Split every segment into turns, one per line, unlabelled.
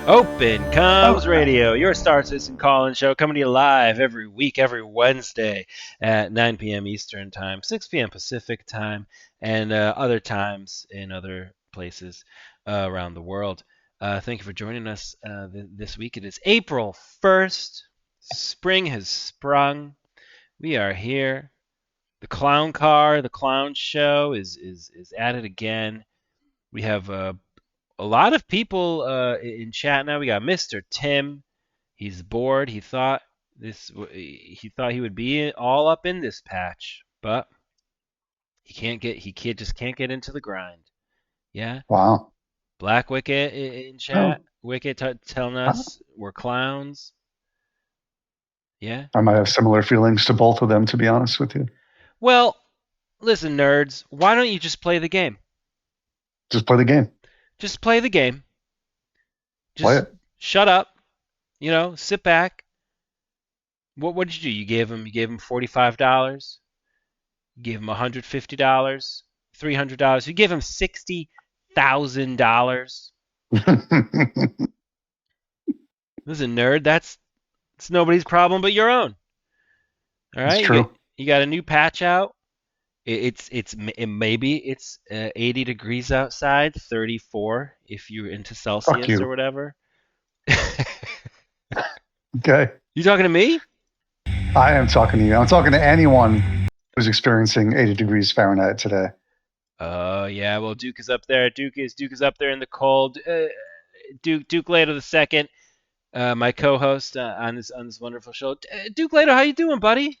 Open Comms
Oh,
Radio, your Star Citizen call-in show, coming to you live every week, every Wednesday at 9 p.m. Eastern Time, 6 p.m. Pacific Time, and other times in other places around the world. Thank you for joining us this week. It is April 1st. Spring has sprung. We are here. The clown car, the clown show is at it again. We have a lot of people in chat now. We got Mr. Tim. He's bored. He thought he would be all up in this patch, but he just can't get into the grind. Yeah.
wow.
Black Wicket in chat.
Oh,
Wicket telling
I
us we're clowns. Yeah.
I might have similar feelings to both of them, to be honest with you.
Well, listen, nerds. Why don't you just play the game?
Just play the game.
Just play the game.
Play
Just
it.
shut up. Sit back. What did you do? You gave him $45. You gave him $150, $300. You gave him $60,000. This is a nerd. That's it's nobody's problem but your own. All
It's
right,
true.
you got a new patch out. Maybe it's 80 degrees outside, 34 if you're into
Fuck
Celsius or
you.
whatever.
Okay.
You talking to me?
I am talking to you. I'm talking to anyone who's experiencing 80 degrees Fahrenheit today.
Oh yeah, well Duke is up there. Duke is up there in the cold. Duke Lato the second, my co-host on this wonderful show. Duke Lato, how you doing, buddy?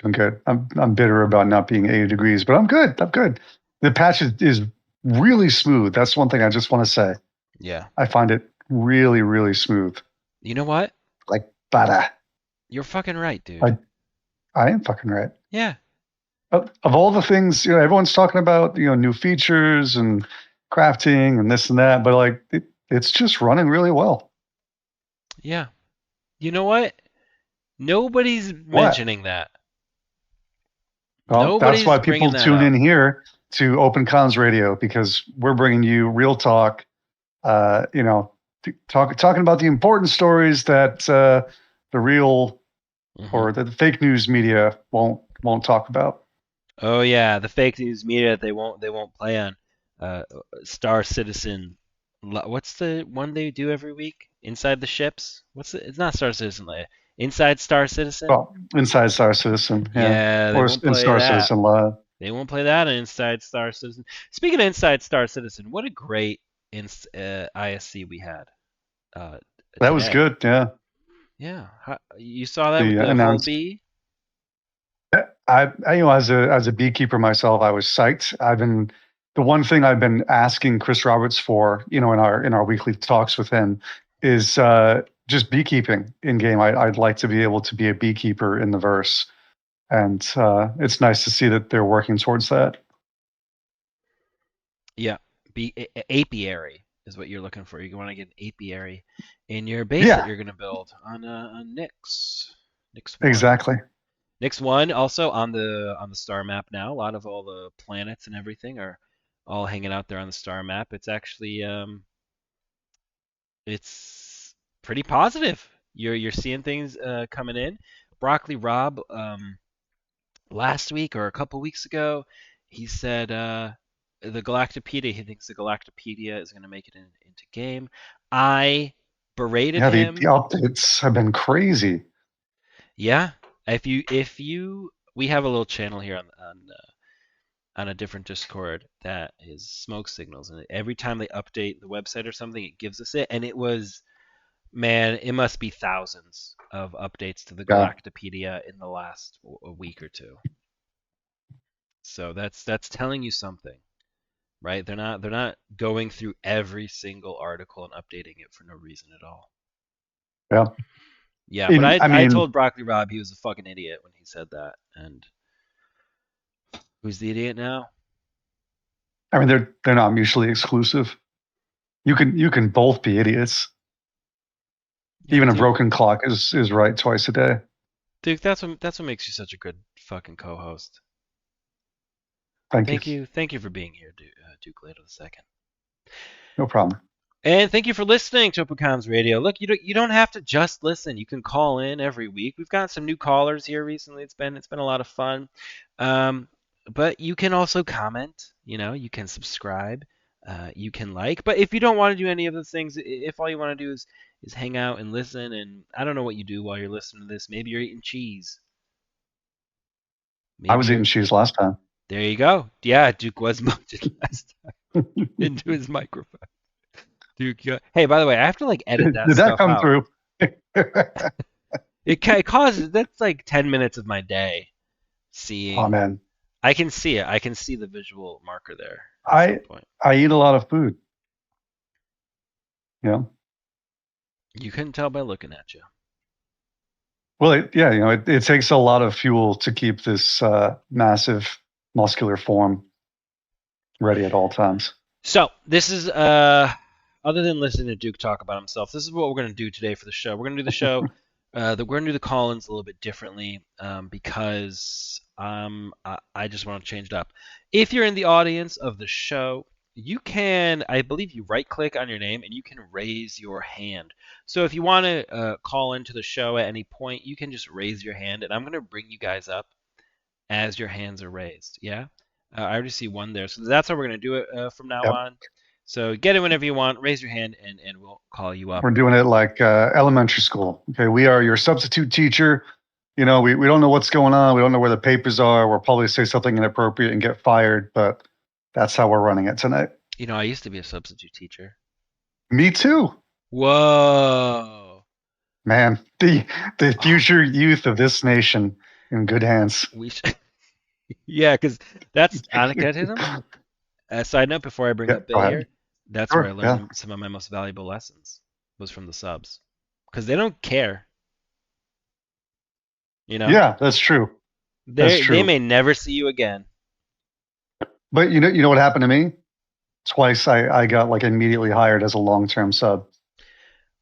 Doing good. I'm bitter about not being 80 degrees, but I'm good. I'm good. The patch is really smooth. That's one thing I just want to say.
Yeah.
I find it really, really smooth.
You know what?
Like butter.
You're fucking right, dude.
I I am fucking right.
Yeah.
Of all the things, everyone's talking about, new features and crafting and this and that, but like it's just running really well.
Yeah. You know what? Nobody's
What?
mentioning that.
Well, that's
Nobody's
why
bringing
people
that
tune
up.
in here to Open Cons Radio because we're bringing you real talk, uh, you know, talking about the important stories that the real
Hmm.
or the fake news media won't talk about.
Oh yeah, the fake news media they won't play on uh, Star Citizen. What's the one they do every week? Inside the ships? It's not Star Citizen. Inside Star Citizen?
Well, Inside Star Citizen, yeah,
Yeah, they
or
won't
in
play
Star
that.
Citizen Live.
They won't play that in Inside Star Citizen. Speaking of Inside Star Citizen, what a great ISC we had uh,
That was
today.
good. Yeah,
Yeah, you saw that with
the
the whole
announced.
bee?
As a beekeeper myself, I was psyched. The one thing I've been asking Chris Roberts for, in our weekly talks with him, is just beekeeping in game. I'd like to be able to be a beekeeper in the verse, and it's nice to see that they're working towards that.
Yeah, apiary is what you're looking for. You want to get an apiary in your base that
Yeah,
you're going to build on Nyx 1.
exactly.
Nyx 1 also on the star map now. A lot of all the planets and everything are all hanging out there on the star map. It's pretty positive. You're seeing things coming in. Broccoli Rob last week or a couple weeks ago, he said the Galactopedia. He thinks the Galactopedia is going to make it into game. I berated
Yeah, the
him.
updates have been crazy.
Yeah, if you we have a little channel here on a different Discord that is smoke signals, and every time they update the website or something, it gives us it, and it was man, it must be thousands of updates to the
Yeah,
Galactopedia in the last a week or two. So that's telling you something, right? They're not going through every single article and updating it for no reason at all.
yeah.
Yeah, but I
I
I
mean,
told Broccoli Rob he was a fucking idiot when he said that. And who's the idiot now?
they're not mutually exclusive. You can both be idiots.
Yeah,
Even a
Duke.
broken clock is right twice a day.
Duke, that's what makes you such a good fucking co-host.
Thank you.
Thank you for being here, Duke Lato the second.
No problem.
And thank you for listening to Open Comms Radio. Look, you don't have to just listen. You can call in every week. We've got some new callers here recently. It's been a lot of fun. Um, but you can also comment. You can subscribe. You can like. But if you don't want to do any of those things, if all you want to do is hang out and listen, and I don't know what you do while you're listening to this. Maybe you're eating cheese.
I was eating cheese last time.
There you go. Yeah, Duke was munching last time into his microphone. Duke, hey, by the way, I have to edit that
Did
stuff
that come
out.
through?
It causes that's 10 minutes of my day seeing.
Oh man,
I can see it. I can see the visual marker there.
I eat a lot of food.
You couldn't tell by looking at you.
Well, it takes a lot of fuel to keep this massive muscular form ready at all times.
So this is other than listening to Duke talk about himself, this is what we're going to do today for the show. We're going to do the show. We're going to do the call-ins a little bit differently because I just want to change it up. If you're in the audience of the show, you can, I believe you right-click on your name and you can raise your hand. So if you want to call into the show at any point, you can just raise your hand, and I'm going to bring you guys up as your hands are raised. Yeah? I already see one there. So that's how we're going to do it from now on. So get it whenever you want. Raise your hand, and we'll call you up.
We're doing it like elementary school. Okay, we are your substitute teacher. We don't know what's going on. We don't know where the papers are. We'll probably say something inappropriate and get fired, but that's how we're running it tonight.
I used to be a substitute teacher.
Me too.
Whoa.
Man, the future youth of this nation in good hands.
Yeah, because that's anarchism. Side note before I bring up Bill here, that's where I learned some of my most valuable lessons was from the subs, because they don't care.
Yeah, that's true.
They may never see you again.
But you know what happened to me? Twice I got immediately hired as a long-term sub.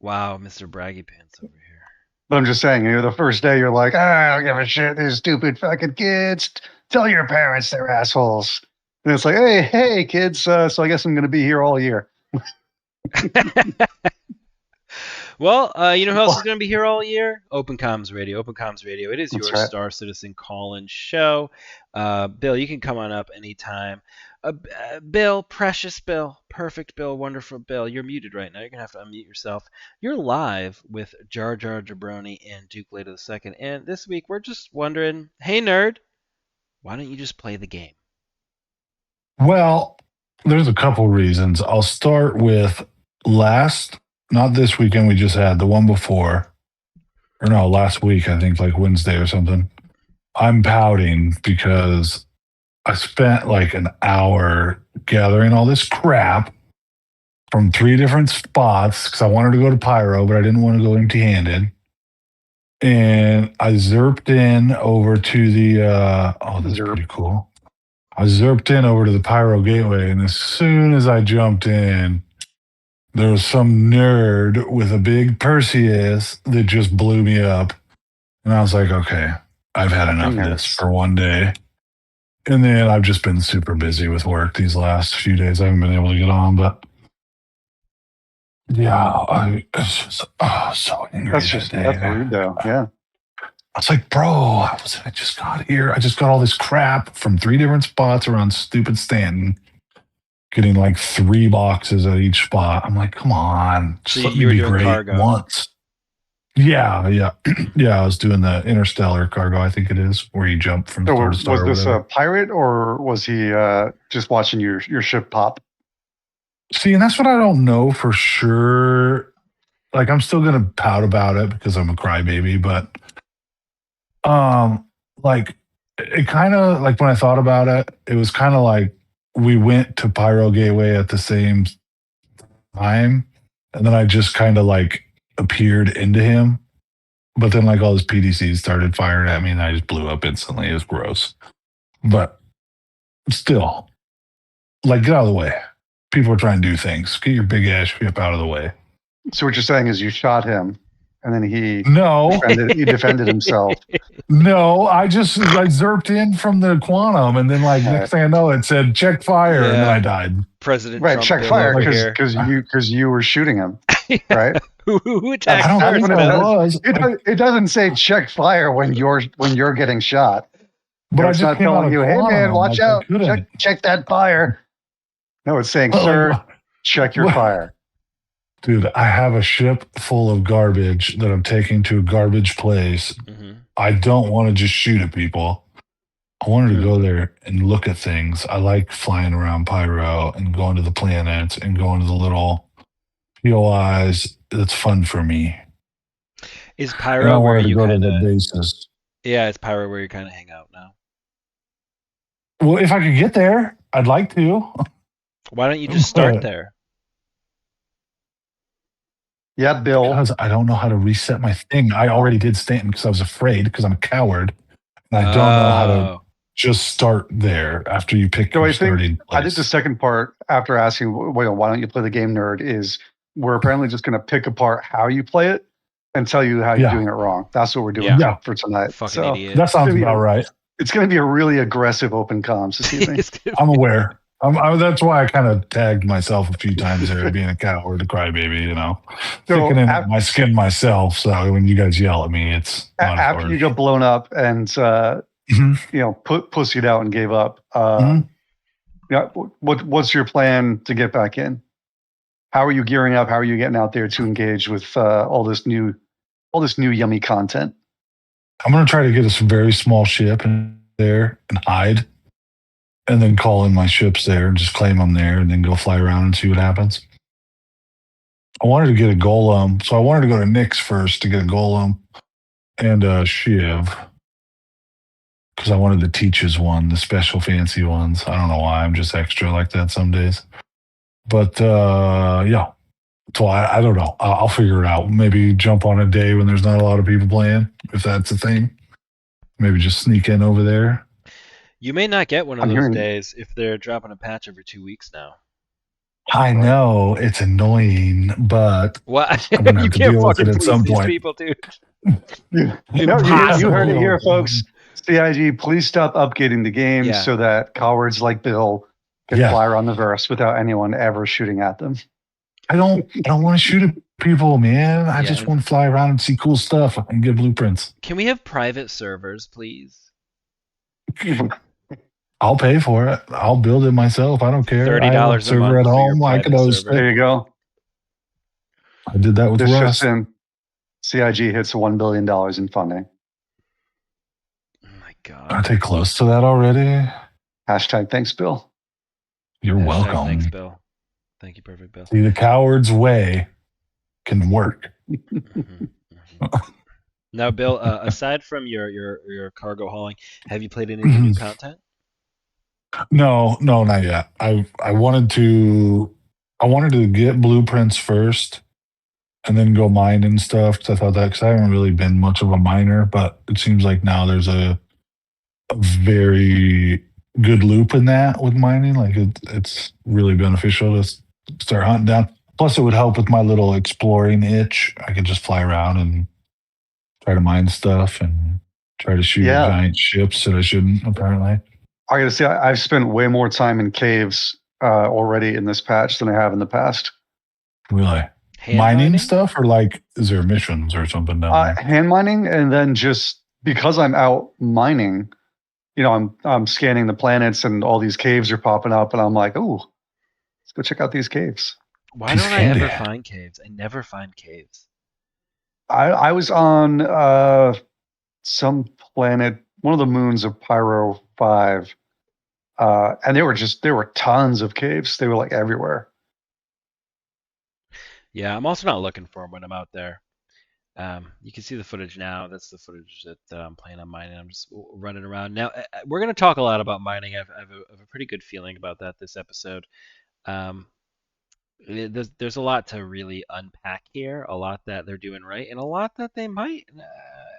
Wow, Mr. Braggy Pants over here.
But I'm just saying, the first day you're like, I don't give a shit. These stupid fucking kids. Tell your parents they're assholes. And it's like, hey, kids. So I guess I'm going to be here all year.
Well, you know who else is going to be here all year? Open Comms Radio. Open Comms Radio. It is your Star Citizen call-in show. Bill, you can come on up anytime. Bill, precious Bill, perfect Bill, wonderful Bill. You're muted right now. You're going to have to unmute yourself. You're live with Jar Jar Jabroni and Duke Later II. And this week, we're just wondering, hey, nerd, why don't you just play the game?
Well, there's a couple reasons. I'll start with not this weekend we just had, the one before, or no, last week, I think Wednesday or something. I'm pouting because I spent an hour gathering all this crap from 3 different spots because I wanted to go to Pyro, but I didn't want to go empty-handed. And I zerped in over to the, this is pretty cool. I zerped in over to the Pyro Gateway, and as soon as I jumped in, there was some nerd with a big Perseus that just blew me up. And I was like, okay, I've had enough of this for one day. And then I've just been super busy with work these last few days. I haven't been able to get on, but yeah, it's just so angry.
That's rude though. Yeah.
I was like, bro, I just got here. I just got all this crap from 3 different spots around stupid Stanton, getting 3 boxes at each spot. I'm like, come on.
So you were doing cargo
once. Yeah. Yeah, I was doing the interstellar cargo, I think it is, where you jump from star to star.
Was this a pirate, or was he just watching your ship pop?
See, and that's what I don't know for sure. I'm still going to pout about it because I'm a crybaby, but it kind of, when I thought about it, it was kind of we went to Pyro Gateway at the same time, and then I just kind of appeared into him, but then all his PDCs started firing at me, and I just blew up instantly. It was gross, but still, get out of the way. People are trying to do things. Get your big ass ship out of the way.
So what you're saying is you shot him, and then
No,
he defended himself.
no, I zerped in from the quantum, and then like next thing I know, it said check fire, and then
Yeah.
I died.
President
Right,
Trump
check
Bill
fire
over here.
because you were shooting him, right?
Who attacked
I don't
first,
think I
Bill?
was,
It doesn't say check fire when you're getting shot.
but I
It's
just
not
came out
telling
of
you, hey man,
quantum.
watch
I
out,
couldn't.
check that fire. No, it's saying, sir, check your
what?
fire.
Dude, I have a ship full of garbage that I'm taking to a garbage place.
Mhm.
I don't want to just shoot at people. I wanted to go there and look at things. I like flying around Pyro and going to the planets and going to the little POIs. It's fun for me.
Is
And I
Pyro where
wanted to
you
go to
kind
the
of?
bases.
Yeah, it's Pyro where you kind of hang out now.
Well, if I could get there, I'd like to.
Why don't you just start
But-
there?
Yeah, Bill.
Because I don't know how to reset my thing. I already did Stanton because I was afraid because I'm a coward. And I don't know how to
Oh.
just start there after you pick
So
your
I think
starting place.
I think the second part after asking, why don't you play the game, nerd, is we're apparently just going to pick apart how you play it and tell you how you're
Yeah.
doing it wrong. That's what we're doing
Yeah.
for tonight.
Fucking
So
idiot.
That sounds
Maybe-
about right.
it's going to be a really aggressive open comms this evening.
It's gonna
I'm aware. That's why I kind of tagged myself a few times there, being a coward, a crybaby,
So
sticking in
af-
my skin myself. So when you guys yell at me, it's not
After
hard.
you got blown up and
Mhm.
pussied out and gave up,
Mhm.
yeah, what's your plan to get back in? How are you gearing up? How are you getting out there to engage with all this new yummy content?
I'm going to try to get a very small ship in there and hide, and then call in my ships there and just claim them there, and then go fly around and see what happens. I wanted to get a golem, so I wanted to go to Nyx first to get a golem and a Shiv, because I wanted the Teachers one, the special fancy ones. I don't know why. I'm just extra like that some days. But yeah. So I don't know. I'll figure it out. Maybe jump on a day when there's not a lot of people playing, if that's a thing. Maybe just sneak in over there.
You may not get one of
I'm
those
hearing-
days if they're dropping a patch every 2 weeks now.
I know it's annoying, but
What?
I'm gonna have
You
to
can't
deal with
fucking
it at
please
some
these
point.
people, dude.
You heard it here, folks. CIG, please stop updating the game
Yeah.
so that cowards like Bill can
Yeah.
fly around the verse without anyone ever shooting at them.
I don't want to shoot at people, man. I
Yeah.
just want to fly around and see cool stuff and get blueprints.
Can we have private servers, please?
I'll pay for it. I'll build it myself. I don't care.
$30
I have
a
a server
month
at
for your
home. I
private
can host
server.
it.
There you go.
I did that with
This
Rust.
just in. CIG hits $1 billion in funding.
Oh my
I
god.
take close to that already.
Hashtag thanks, Bill.
You're
Hashtag
welcome.
Thanks, Bill. Thank you, Perfect Bill.
See, the coward's way can work.
Mhm, mhm. Now, Bill, aside from your cargo hauling, have you played any of the new content?
No, not yet. I wanted to get blueprints first, and then go mine and stuff. Because I thought that, because I haven't really been much of a miner, but it seems like now there's a very good loop in that with mining. Like it's really beneficial to start hunting down. Plus, it would help with my little exploring itch. I could just fly around and try to mine stuff and try to shoot
Yeah.
giant ships that I shouldn't, apparently.
I gotta say, I've spent way more time in caves already in this patch than I have in the past.
Really.
Hand
Mining stuff, or like, is there missions or something down there?
Hand mining, and then just because I'm out mining, I'm scanning the planets, and all these caves are popping up, and I'm like, ooh, let's go check out these caves.
Why
Piece
don't
of
I ever
candy.
find caves? I never find caves.
I was on some planet, one of the moons of Pyro 5, and there were tons of caves. They were like everywhere.
Yeah, I'm also not looking for them when I'm out there. You can see the footage now. That's the footage that I'm playing on mining. I'm just running around. Now, we're going to talk a lot about mining. I have a pretty good feeling about that this episode. There's a lot to really unpack here, a lot that they're doing right, and a lot that they might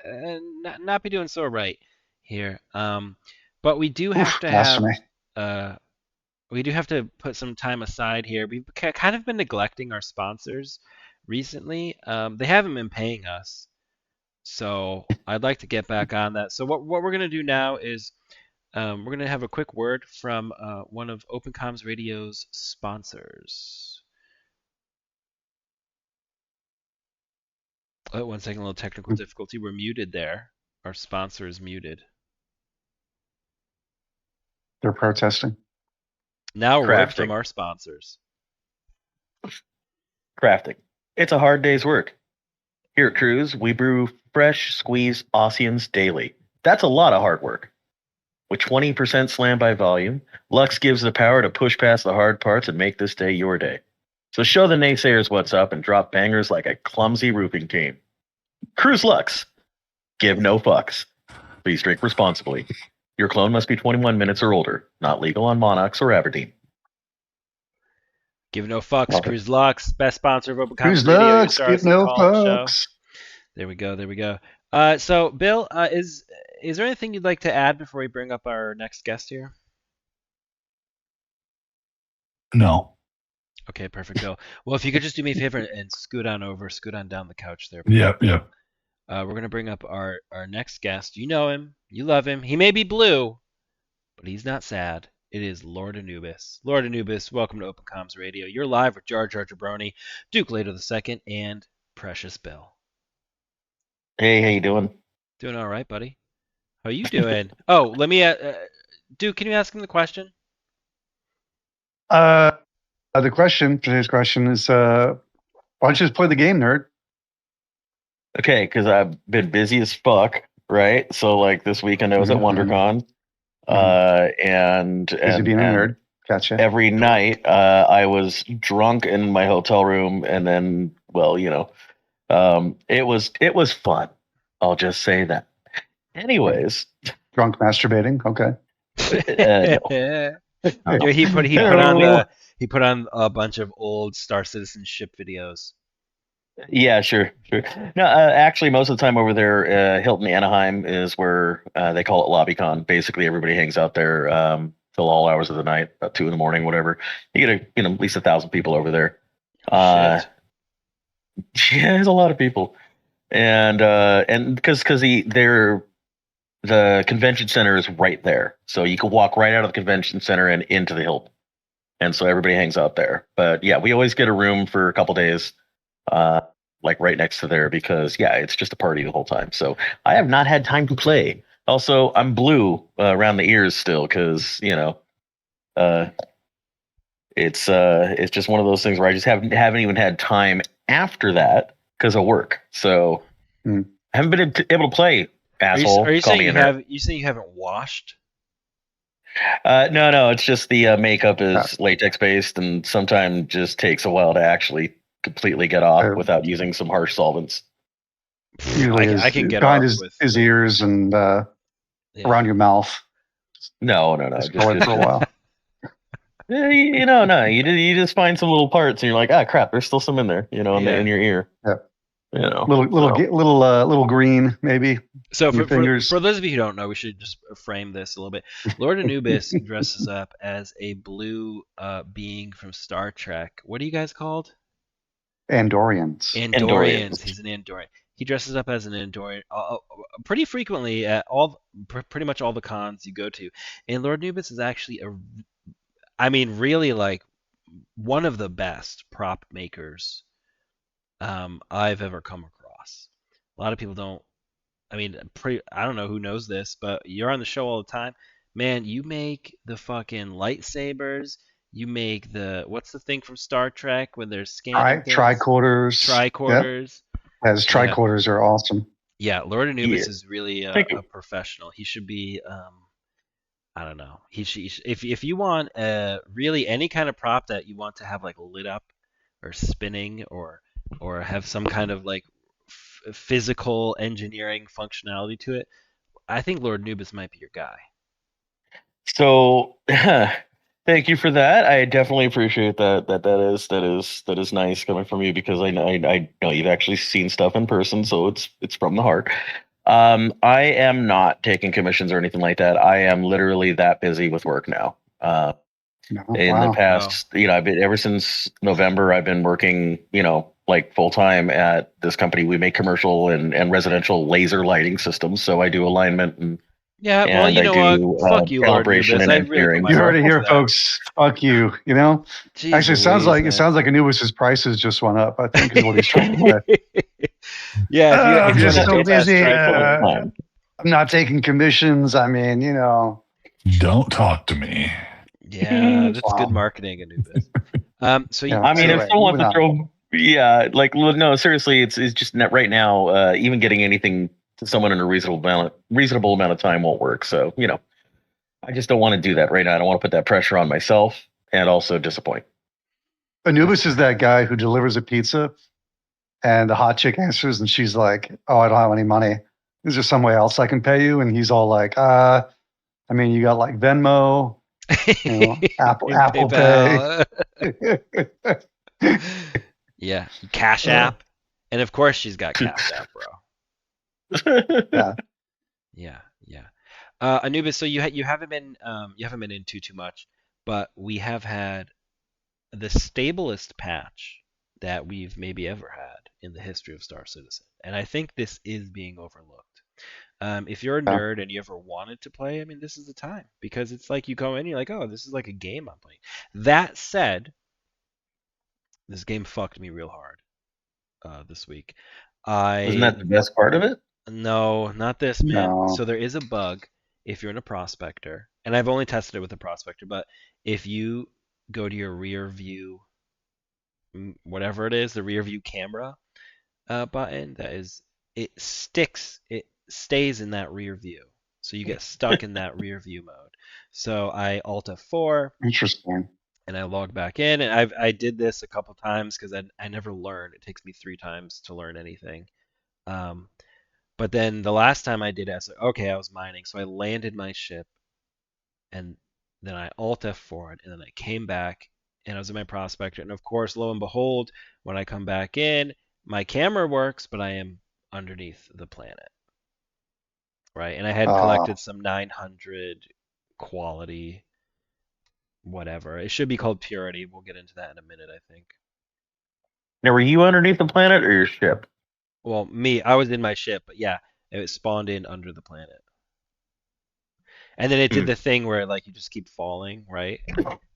not be doing so right here. But we do have to have
blasphemy.
we do have to put some time aside here. We've kind of been neglecting our sponsors recently. They haven't been paying us, so I'd like to get back on that. So what we're gonna do now is we're gonna have a quick word from one of Open Comms Radio's sponsors. Oh, 1 second, a little technical difficulty. We're muted there. Our sponsor is muted.
They're protesting.
Now a word from
Crafting.
our sponsors.
Crafting. It's a hard day's work. Here at Cruise, we brew fresh, squeezed Aussians daily. That's a lot of hard work. With 20% slam by volume, Lux gives the power to push past the hard parts and make this day your day. So show the naysayers what's up and drop bangers like a clumsy roofing team. Cruise Lux. Give no fucks. Please drink responsibly. Your clone must be 21 minutes or older. Not legal on Monarchs or Aberdeen.
Give no fucks.
Love it.
Cruise Lux, best sponsor of Open
Who's
Comms Radio. Your
Lux?
stars
Give no
call and show.
fucks.
There we go. There we go. So Bill, is there anything you'd like to add before we bring up our next guest here?
No.
Okay, perfect, Bill. Well, if you could just do me a favor and scoot on down the couch there.
Yep.
We're gonna bring up our next guest. You know him, you love him. He may be blue, but he's not sad. It is Lord Anubis. Lord Anubis, welcome to Open Comms Radio. You're live with Jar Jar Jabroni, Duke Later II, and Precious Bill.
Hey, how you doing?
Doing all right, buddy. How you doing? Oh, let me, Duke, can you ask him the question?
Today's question is, why don't you just play the game, nerd?
Okay, because I've been busy as fuck, right? So like this weekend I was at WonderCon, and
Easy being a nerd. Gotcha.
every night I was drunk in my hotel room, and then it was fun. I'll just say that. Anyways,
Drunk masturbating. Okay.
Yeah, he put on a bunch of old Star Citizenship videos.
yeah, sure. No, actually, most of the time over there, Hilton Anaheim is where they call it LobbyCon. Basically, everybody hangs out there till all hours of the night, about 2 a.m, whatever. You get at least 1,000 people over there.
Shit.
Yeah, there's a lot of people, and because the convention center is right there, so you can walk right out of the convention center and into the Hilton, and so everybody hangs out there. But yeah, we always get a room for a couple days, like right next to there, because yeah, it's just a party the whole time. So I have not had time to play. Also, I'm blue around the ears still, because it's just one of those things where I just haven't even had time after that because of work. So I haven't been able to play. Asshole.
Are you
Call
saying
me
you
a nerd.
you saying you haven't washed?
No, it's just the makeup is latex based, and sometimes just takes a while to actually completely get off without using some harsh solvents.
Usually
I can get
behind
off with
his ears and around your mouth.
No.
Just go in for a while.
You just find some little parts, and you're like, ah, crap, there's still some in there, in your ear.
Yeah.
Little
green maybe.
So
your fingers.
for those of you who don't know, we should just frame this a little bit. Lord Anubis dresses up as a blue being from Star Trek. What are you guys called?
Andorians.
Andorians. He's an Andorian. He dresses up as an Andorian pretty frequently at pretty much all the cons you go to. And Lord Anubis is actually really like one of the best prop makers I've ever come across. A lot of people don't. I don't know who knows this, but you're on the show all the time. Man, you make the fucking lightsabers. You make what's the thing from Star Trek when there's scanning things?
Tricorders.
Tricorders.
Yep. As tricorders are awesome.
Yeah, Lord Anubis is really a professional. He should be. I don't know. He should, if you want really any kind of prop that you want to have like lit up or spinning or have some kind of like physical engineering functionality to it, I think Lord Anubis might be your guy.
So thank you for that. I definitely appreciate that. That is nice coming from you, because I know you've actually seen stuff in person, so it's from the heart. I am not taking commissions or anything like that. I am literally that busy with work now. In the past, I've been, ever since November, I've been working, like full time at this company. We make commercial and residential laser lighting systems. So I do alignment and
Yeah, well, you
I
know
do
what? Fuck you, Lord
calibration
Anubis.
and
I really put
engineering.
You
myself
heard it
into
here,
that.
folks. Fuck you. You know.
Jeez
Actually, it sounds
Louise,
like Anubis's prices just went up. I think is what he's trying to say.
Yeah,
I'm
if you
just
want to
so
hit that
busy.
strike
Fine.
I'm not taking commissions. I mean, you know.
Don't talk to me.
yeah, that's
Wow.
good marketing, Anubis. So
Yeah.
I mean,
Anyway,
if someone wants to
moving
throw, yeah, like well, no, seriously, it's just net right now. Even getting anything to someone in a reasonable amount of time won't work. So I just don't want to do that right now. I don't want to put that pressure on myself and also disappoint.
Anubis is that guy who delivers a pizza, and the hot chick answers, and she's like, "Oh, I don't have any money. Is there some way else I can pay you?" And he's all like, I mean, you got like Venmo, you know, Apple Pay."
PayPal. Yeah, Cash App, and of course she's got Cash App, bro. Yeah. Anubis, so you haven't been into too much, but we have had the stablest patch that we've maybe ever had in the history of Star Citizen, and I think this is being overlooked. If you're a nerd and you ever wanted to play, I mean, this is the time because it's like you go in, you're like, oh, this is like a game I'm playing. That said, this game fucked me real hard this week.
Isn't that the best part of it?
No, not this, man.
No.
So there is a bug if you're in a prospector, and I've only tested it with a prospector, but if you go to your rear view, whatever it is, the rear view camera button, it stays in that rear view. So you get stuck in that rear view mode. So I Alt F4
Interesting.
and I log back in, and I did this a couple times because I never learned. It takes me 3 times to learn anything. But then the last time I did it, I was like, okay, I was mining. So I landed my ship, and then I Alt F4, and then I came back, and I was in my prospector. And of course, lo and behold, when I come back in, my camera works, but I am underneath the planet. Right? And I had collected some 900 quality, whatever. It should be called purity. We'll get into that in a minute, I think.
Now, were you underneath the planet or your ship?
Well, I was in my ship, but yeah, it spawned in under the planet. And then it did the thing where like you just keep falling, right?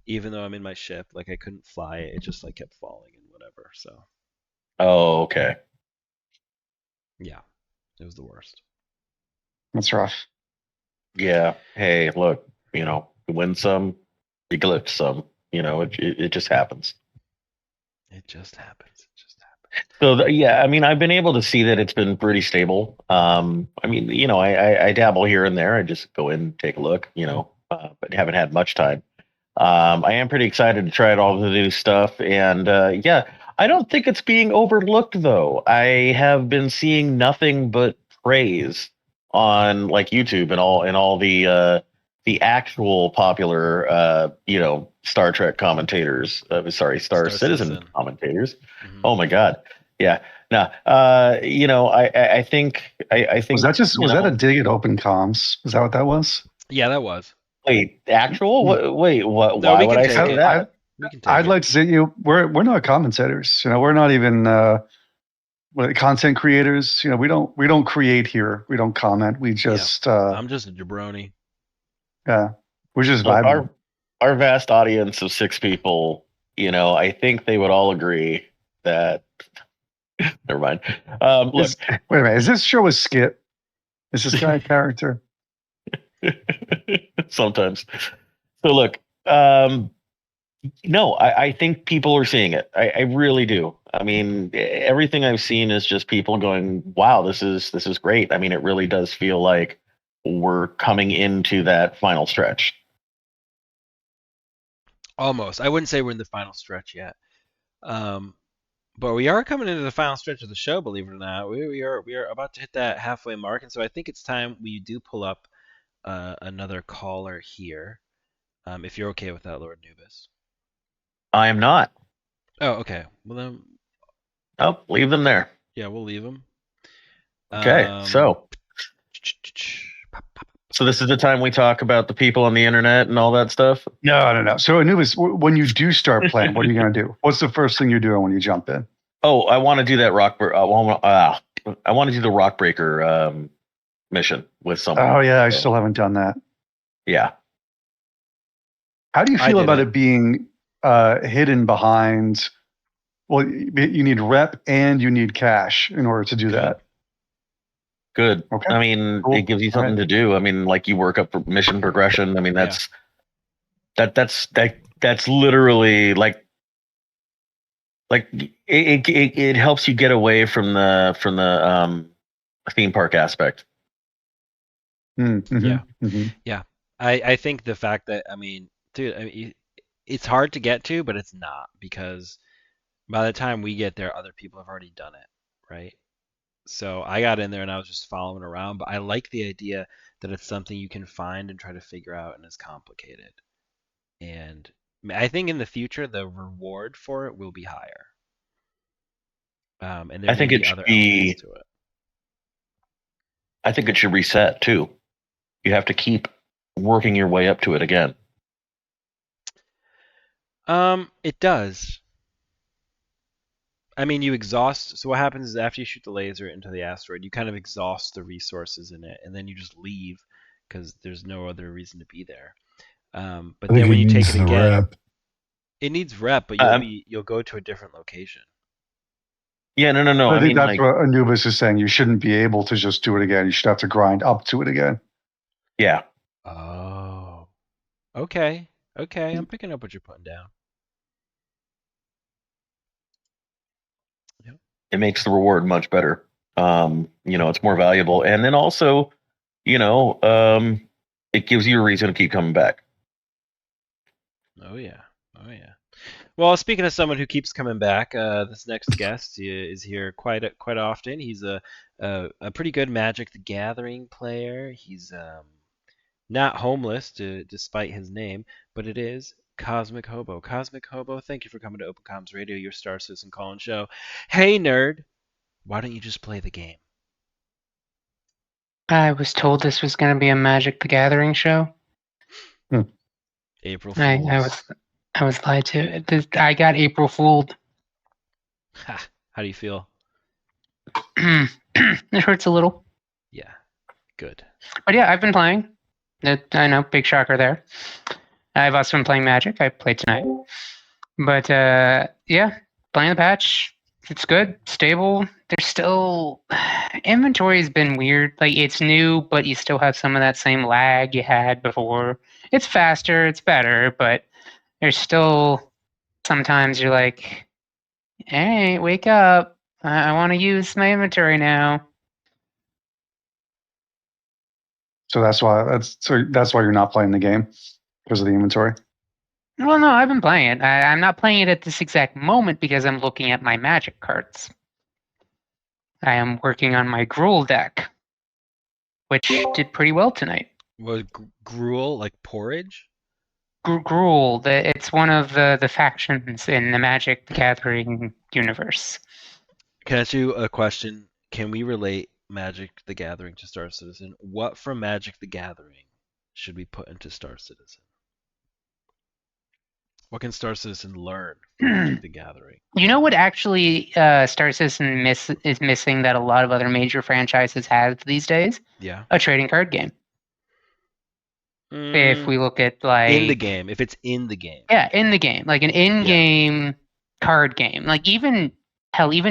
Even though I'm in my ship, like I couldn't fly it, it just like kept falling and whatever. So
Oh, okay.
yeah, it was the worst.
That's rough.
Yeah. Hey, look, you win some, you glitch some. It just happens.
It just happens.
So yeah, I mean, I've been able to see that it's been pretty stable. I mean, I dabble here and there. I just go in, take a look, but haven't had much time. I am pretty excited to try out all the new stuff, and yeah, I don't think it's being overlooked though. I have been seeing nothing but praise on like YouTube and all the actual popular Star Trek commentators. Star Citizen commentators.
Mm-hmm.
Oh my God, yeah. No, I think
Was that a dig at Open Comms? Is that what that was?
Yeah, that was.
Wait, actual? Wait, what?
No,
why
we
would
can
I
take
say
it.
that?
I'd like to say we're not commentators. We're not even content creators. We don't create here. We don't comment. We just
I'm just a jabroni.
Yeah, we're just vibing.
Our vast audience of 6 people, I think they would all agree that. Never mind. Look,
wait a minute. Is this show a skit? Is this guy a character?
Sometimes. So look, no, I think people are seeing it. I really do. I mean, everything I've seen is just people going, "Wow, this is great." I mean, it really does feel like we're coming into that final stretch.
Almost. I wouldn't say we're in the final stretch yet. But we are coming into the final stretch of the show, believe it or not. We are about to hit that halfway mark, and so I think it's time we do pull up another caller here. If you're okay with that, Lord Anubis.
I am not.
Oh, okay. Well then.
Oh, leave them there.
Yeah, we'll leave them.
Okay, so this is the time we talk about the people on the internet and all that stuff?
No. So Anubis, when you do start playing, what are you going to do? What's the first thing you're doing when you jump in?
Oh, I want to do that I want to do the Rockbreaker mission with someone.
Oh yeah, I
So,
still haven't done that.
yeah.
How do you
I
feel
did
about
it.
it being hidden behind? Well, you need rep and you need cash in order to do that.
Good.
Okay.
I mean,
Cool.
it gives you
All
something
right.
to do. I mean, like you work up for mission progression. I mean, that's literally like it helps you get away from the theme park aspect.
Mm-hmm.
Yeah.
Mm-hmm.
Yeah. I think the fact that, I mean, dude, I mean, it's hard to get to, but it's not, because by the time we get there, other people have already done it, right? So I got in there and I was just following around, but I like the idea that it's something you can find and try to figure out, and it's complicated. And I think in the future the reward for it will be higher. And there
I
may
think it
be
should
other
be.
elements to it.
I think it should reset too. You have to keep working your way up to it again.
It does. I mean, you exhaust. So what happens is after you shoot the laser into the asteroid, you kind of exhaust the resources in it, and then you just leave because there's no other reason to be there. But
I think
then when
it
you take
needs
it
the
again,
rep.
it needs rep, but
Um,
you'll go to a different location.
Yeah, no.
I
I
think
mean,
that's
like,
what Anubis is saying. You shouldn't be able to just do it again. You should have to grind up to it again.
yeah,
Oh, okay, okay. I'm picking up what you're putting down. Yep.
it makes the reward much better. It's more valuable, and then also, it gives you a reason to keep coming back.
Oh yeah, oh yeah. Well, speaking of someone who keeps coming back, this next guest is here quite often. He's a pretty good Magic the Gathering player. He's not homeless, despite his name, but it is Cosmic Hobo. Cosmic Hobo, thank you for coming to Open Comms Radio, your Star Citizen call-in show. Hey, nerd, why don't you just play the game?
I was told this was going to be a Magic the Gathering show.
April
I
Fools.
was lied to. I got April fooled.
Ha, how do you feel?
It hurts a little,
Yeah, good.
but yeah, I've been playing. I know, big shocker there. I've also been playing Magic. I played tonight, but yeah, playing the patch. It's good, stable. There's still inventory's been weird. Like it's new, but you still have some of that same lag you had before. It's faster, it's better, but there's still sometimes you're like, "Hey, wake up! I want to use my inventory now."
So that's why you're not playing the game, because of the inventory.
Well, no, I've been playing it. I'm not playing it at this exact moment because I'm looking at my Magic cards. I am working on my Gruul deck, which did pretty well tonight.
Was gruel like porridge?
Gruul, it's one of the factions in the Magic the Gathering universe.
Can I ask you a question? Can we relate Magic the Gathering to Star Citizen? What from Magic the Gathering should we put into Star Citizen? What can Star Citizen learn from Magic the Gathering?
You know what actually Star Citizen is missing that a lot of other major franchises have these days?
Yeah.
A trading card game. If we look at like
in the game, if it's in the game.
Yeah, in the game. Like an in-game card game. Like even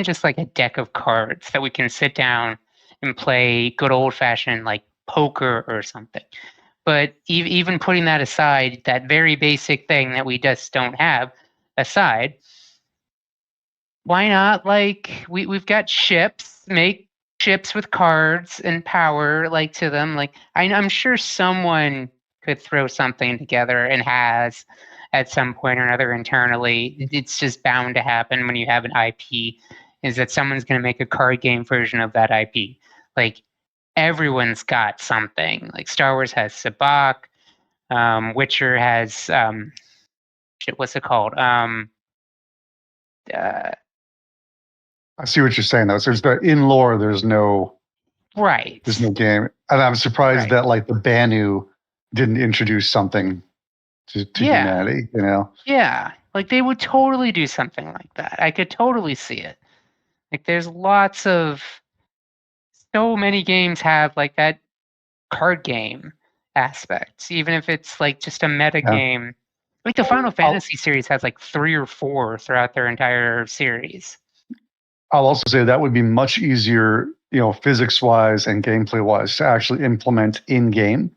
just like a deck of cards that we can sit down and play good old-fashioned like poker or something. But even putting that aside, that very basic thing that we just don't have aside, why not like we've got ships, make ships with cards and power like to them. Like I'm sure someone could throw something together and has at some point or another internally. It's just bound to happen when you have an IP, is that someone's going to make a card game version of that IP. Like everyone's got something. Like Star Wars has Sabacc, Witcher has what's it called?
I see what you're saying, though. So in lore, there's no game, and I'm surprised that like the Banu didn't introduce something to humanity.
Yeah, like they would totally do something like that. I could totally see it. Like there's so many games have like that card game aspect, even if it's like just a meta
Yeah.
game. Like the Final Fantasy series has like 3 or 4 throughout their entire series.
I'll also say that would be much easier, physics-wise and gameplay-wise to actually implement in-game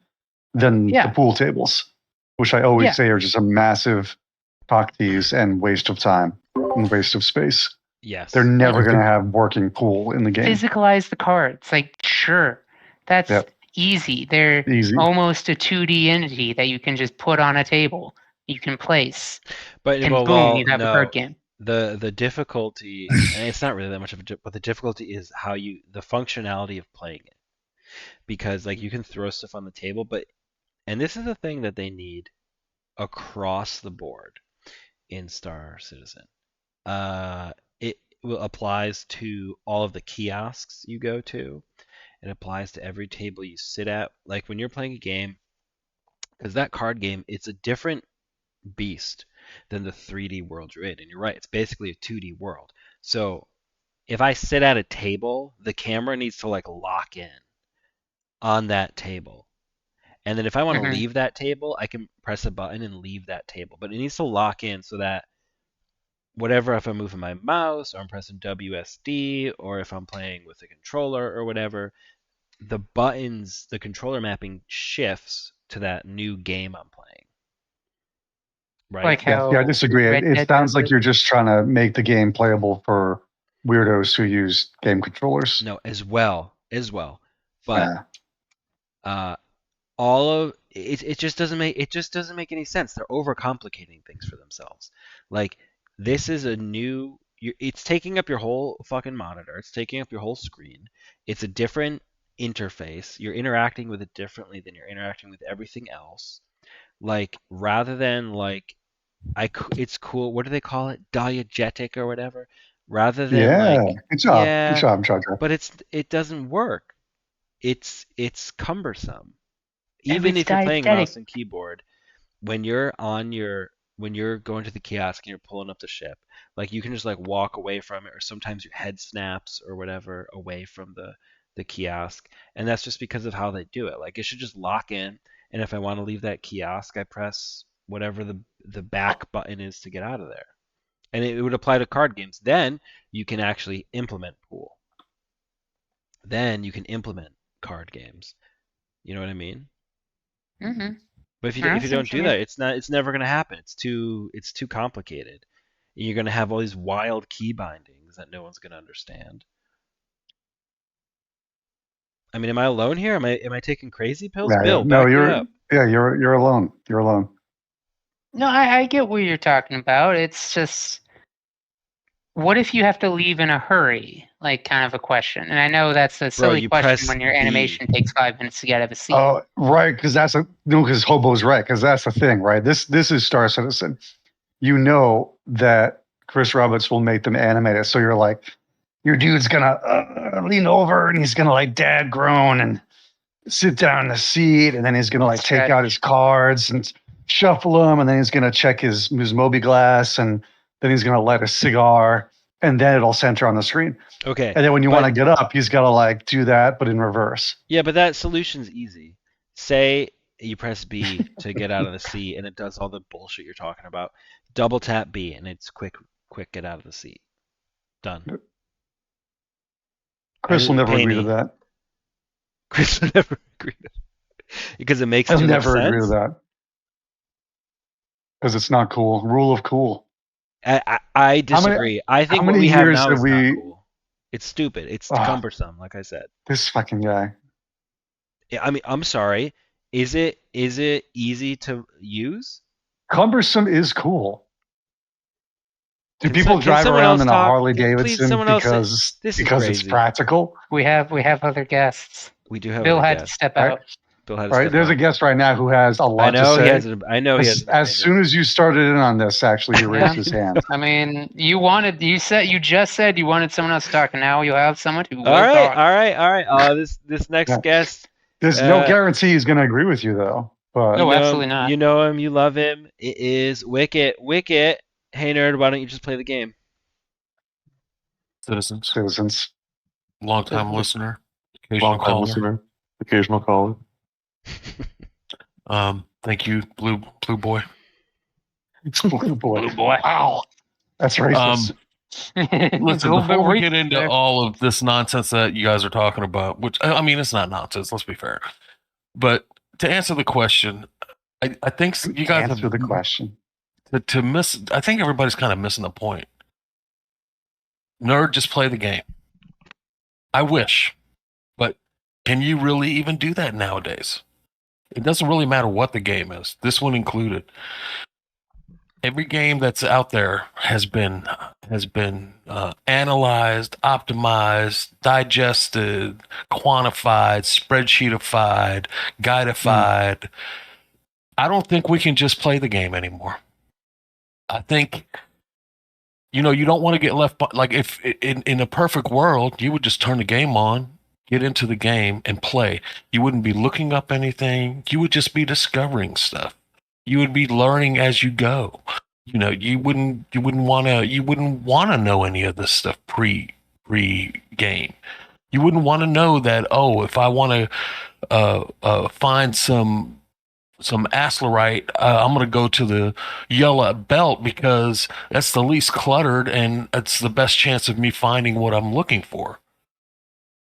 than
Yeah.
the pool tables, which I always
Yeah.
say are just a massive cock tease and waste of time and waste of space.
Yes.
They're never going to have working pool in the game.
Physicalize the cards. Like, sure, that's
Yep.
easy. They're
Easy.
almost a 2D entity that you can just put on a table. You can place,
But
and
well,
boom, you have
no.
a card game.
The difficulty, and it's not really that much of but the difficulty is the functionality of playing it. Because like you can throw stuff on the table, and this is the thing that they need across the board in Star Citizen. It applies to all of the kiosks you go to. It applies to every table you sit at. Like when you're playing a game, because that card game, it's a different beast than the 3D world you're in. And you're right, it's basically a 2D world. So if I sit at a table, the camera needs to like lock in on that table. And then if I want to leave that table, I can press a button and leave that table. But it needs to lock in so that whatever, if I'm moving my mouse or I'm pressing WSD or if I'm playing with a controller or whatever, the buttons, the controller mapping shifts to that new game I'm playing. Right?
Like
Yeah,
how
I disagree.
Red
It
Dead
sounds
does
like
it.
you're just trying to make the game playable for weirdos who use game controllers.
No, as well. But
Yeah.
all of it just doesn't make any sense. They're overcomplicating things for themselves. Like this is it's taking up your whole fucking monitor. It's taking up your whole screen. It's a different interface. You're interacting with it differently than you're interacting with everything else. Like rather than like it's cool. What do they call it? Diegetic or whatever. Rather than
Yeah.
like
Good job.
yeah,
Good job, Charger.
but it doesn't work. It's cumbersome.
And
Even
it's
if you're playing
diegetic.
mouse and keyboard, when you're going to the kiosk and you're pulling up the ship, like you can just like walk away from it, or sometimes your head snaps or whatever away from the kiosk, and that's just because of how they do it. Like it should just lock in, and if I want to leave that kiosk, I press whatever the back button is to get out of there. And it would apply to card games. Then you can actually implement pool. Then you can implement card games. You know what I mean?
Mm-hmm.
But if you
I
if you
see
don't
what you
do
mean.
that, it's never gonna happen. It's too complicated. You're gonna have all these wild key bindings that no one's gonna understand. I mean, am I alone here? Am I taking crazy pills?
Yeah,
Bill,
no,
back me
you're
up.
you're alone. You're alone.
No, I get what you're talking about. It's just, what if you have to leave in a hurry? Like, kind of a question. And I know that's a silly
you
question
press
when your
B.
animation takes 5 minutes to get out of a seat.
Oh, right, because because Hobo's right, because that's the thing, right? This is Star Citizen. You know that Chris Roberts will make them animated, so you're like, your dude's gonna lean over and he's gonna like dad groan and sit down in the seat, and then he's gonna like take out his cards and shuffle them, and then he's gonna check his Moby glass, and then he's gonna light a cigar, and then it'll center on the screen.
Okay.
And then when you want to get up, he's gotta like do that, but in reverse.
Yeah, but that solution's easy. Say you press B to get out of the seat, and it does all the bullshit you're talking about. Double tap B, and it's quick get out of the seat. Done.
Chris will never agree to
Painty.
that.
Chris will never agree to that. Because it makes
He'll
too much
never agree to
sense.
that. Because it's not cool. Rule of cool.
I disagree. I think
how
what
many
we have
years
now
have
is
we-
not cool. It's stupid. It's cumbersome, like I said.
This fucking guy.
I mean, I'm sorry. Is it easy to use?
Cumbersome is cool. Do
Can
people
can
drive
someone
around
else
in a
talk?
Harley
Please,
Davidson
someone else say-
because
this is
it's
crazy.
practical?
We have other guests.
We do have
Bill
other
had to
guests.
step
Right.
out.
Bill had to
Right?
step
There's a
out.
guest right now who has a lot
I know
to
he
say.
has. I know he has.
As soon as you started in on this, actually, he raised his hand.
I mean, you just said you wanted someone else to talk, and now you'll have someone who will
All
talk.
right. This next
Yeah.
guest.
There's no guarantee he's going to agree with you, though. But
No,
you know
absolutely
him,
not.
You know him. You love him. It is Wicket. Wicket. Hey nerd, why don't you just play the game?
citizens.
Long-time listener. Occasional caller.
Occasional caller.
Thank you, Blue Boy.
Blue boy.
Blue boy.
Wow.
That's racist.
Listen,
Little
before we
bit
get
racist
into
there.
all of this nonsense that you guys are talking about, which I mean, it's not nonsense. Let's be fair. But to answer the question, I think you guys
Answer the question.
to miss. I think everybody's kind of missing the point. Nerd, just play the game. I wish, but can you really even do that nowadays? It doesn't really matter what the game is. This one included. Every game that's out there has been analyzed, optimized, digested, quantified, spreadsheetified, guidified. I don't think we can just play the game anymore. I think, you don't want to get left. Like if in a perfect world, you would just turn the game on, get into the game, and play. You wouldn't be looking up anything. You would just be discovering stuff. You would be learning as you go. You wouldn't want to know any of this stuff pre-game. You wouldn't want to know that, if I want to find some Aslerite, I'm going to go to the yellow belt because that's the least cluttered and it's the best chance of me finding what I'm looking for.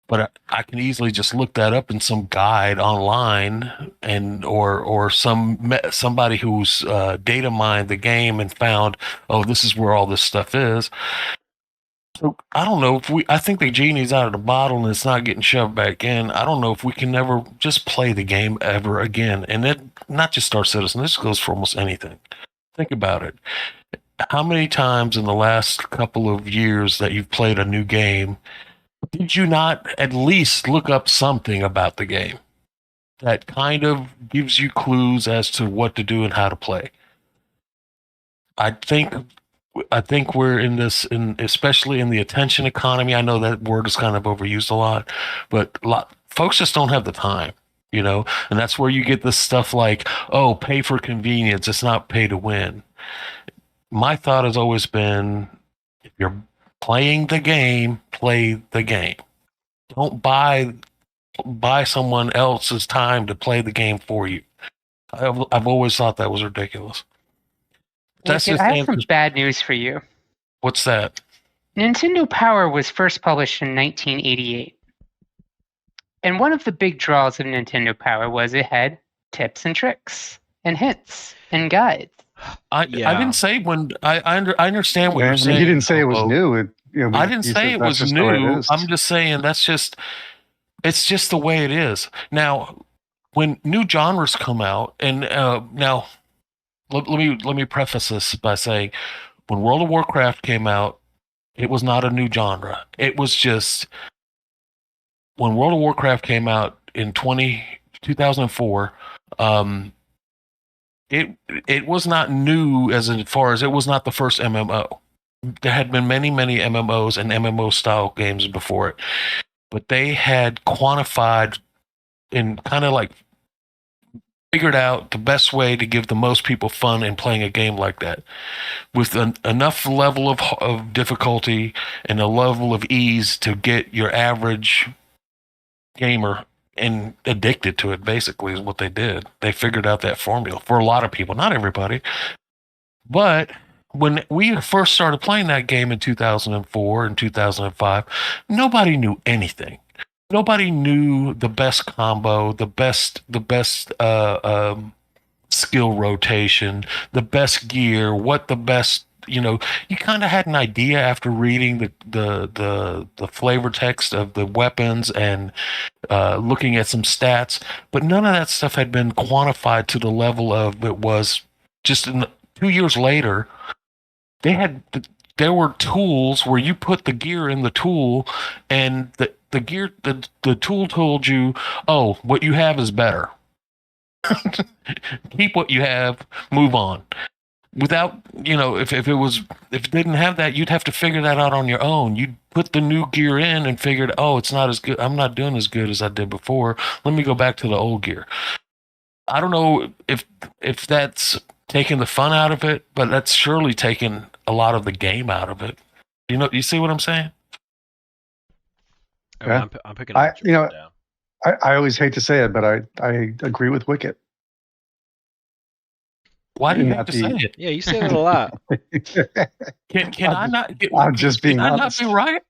But I can easily just look that up in some guide online or somebody who's data mined the game and found, this is where all this stuff is. So I don't know I think the genie's out of the bottle and it's not getting shoved back in. I don't know if we can never just play the game ever again. And it not just Star Citizen, this goes for almost anything. Think about it. How many times in the last couple of years that you've played a new game did you not at least look up something about the game that kind of gives you clues as to what to do and how to play? I think we're in this, especially in the attention economy. I know that word is kind of overused a lot, but folks just don't have the time, and that's where you get this stuff like, pay for convenience. It's not pay to win. My thought has always been, if you're playing the game, play the game. Don't buy someone else's time to play the game for you. I've always thought that was ridiculous. That's
Wicked,
just
I have some bad news for you.
What's that?
Nintendo Power was first published in 1988. And one of the big draws of Nintendo Power was it had tips and tricks and hints and guides.
I didn't say when I understand what you're saying.
You didn't say it was new.
I didn't say it was new. I'm just saying it's just the way it is. Now, when new genres come out, and now let me preface this by saying, when World of Warcraft came out, it was not a new genre. It was just when World of Warcraft came out in 2004. It was not new as far as it was not the first MMO. There had been many, many MMOs and MMO style games before it, but they had quantified and kind of like figured out the best way to give the most people fun in playing a game like that, with enough level of difficulty and a level of ease to get your average gamer and addicted to it. Basically is what they did. They figured out that formula for a lot of people, not everybody. But when we first started playing that game in 2004 and 2005, nobody knew anything. Nobody knew the best combo, the best skill rotation, the best gear, what the best, you kind of had an idea after reading the flavor text of the weapons and looking at some stats, but none of that stuff had been quantified to the level of it was just 2 years later. There were tools where you put the gear in the tool, and the gear, the tool told you, what you have is better. Keep what you have, move on. Without, if it didn't have that, you'd have to figure that out on your own. You'd put the new gear in and figured, it's not as good. I'm not doing as good as I did before. Let me go back to the old gear. I don't know if that's taking the fun out of it, but that's surely taking a lot of the game out of it. You see what I'm saying?
I mean,
Yeah.
I'm picking up what
you
you're
know,
putting down.
I always hate to say it, but I agree with Wicket.
Why do you
In
have
that
to say
the
it?
Yeah, you say that a lot.
Can I not?
I'm just being
Can I not
honest.
be right?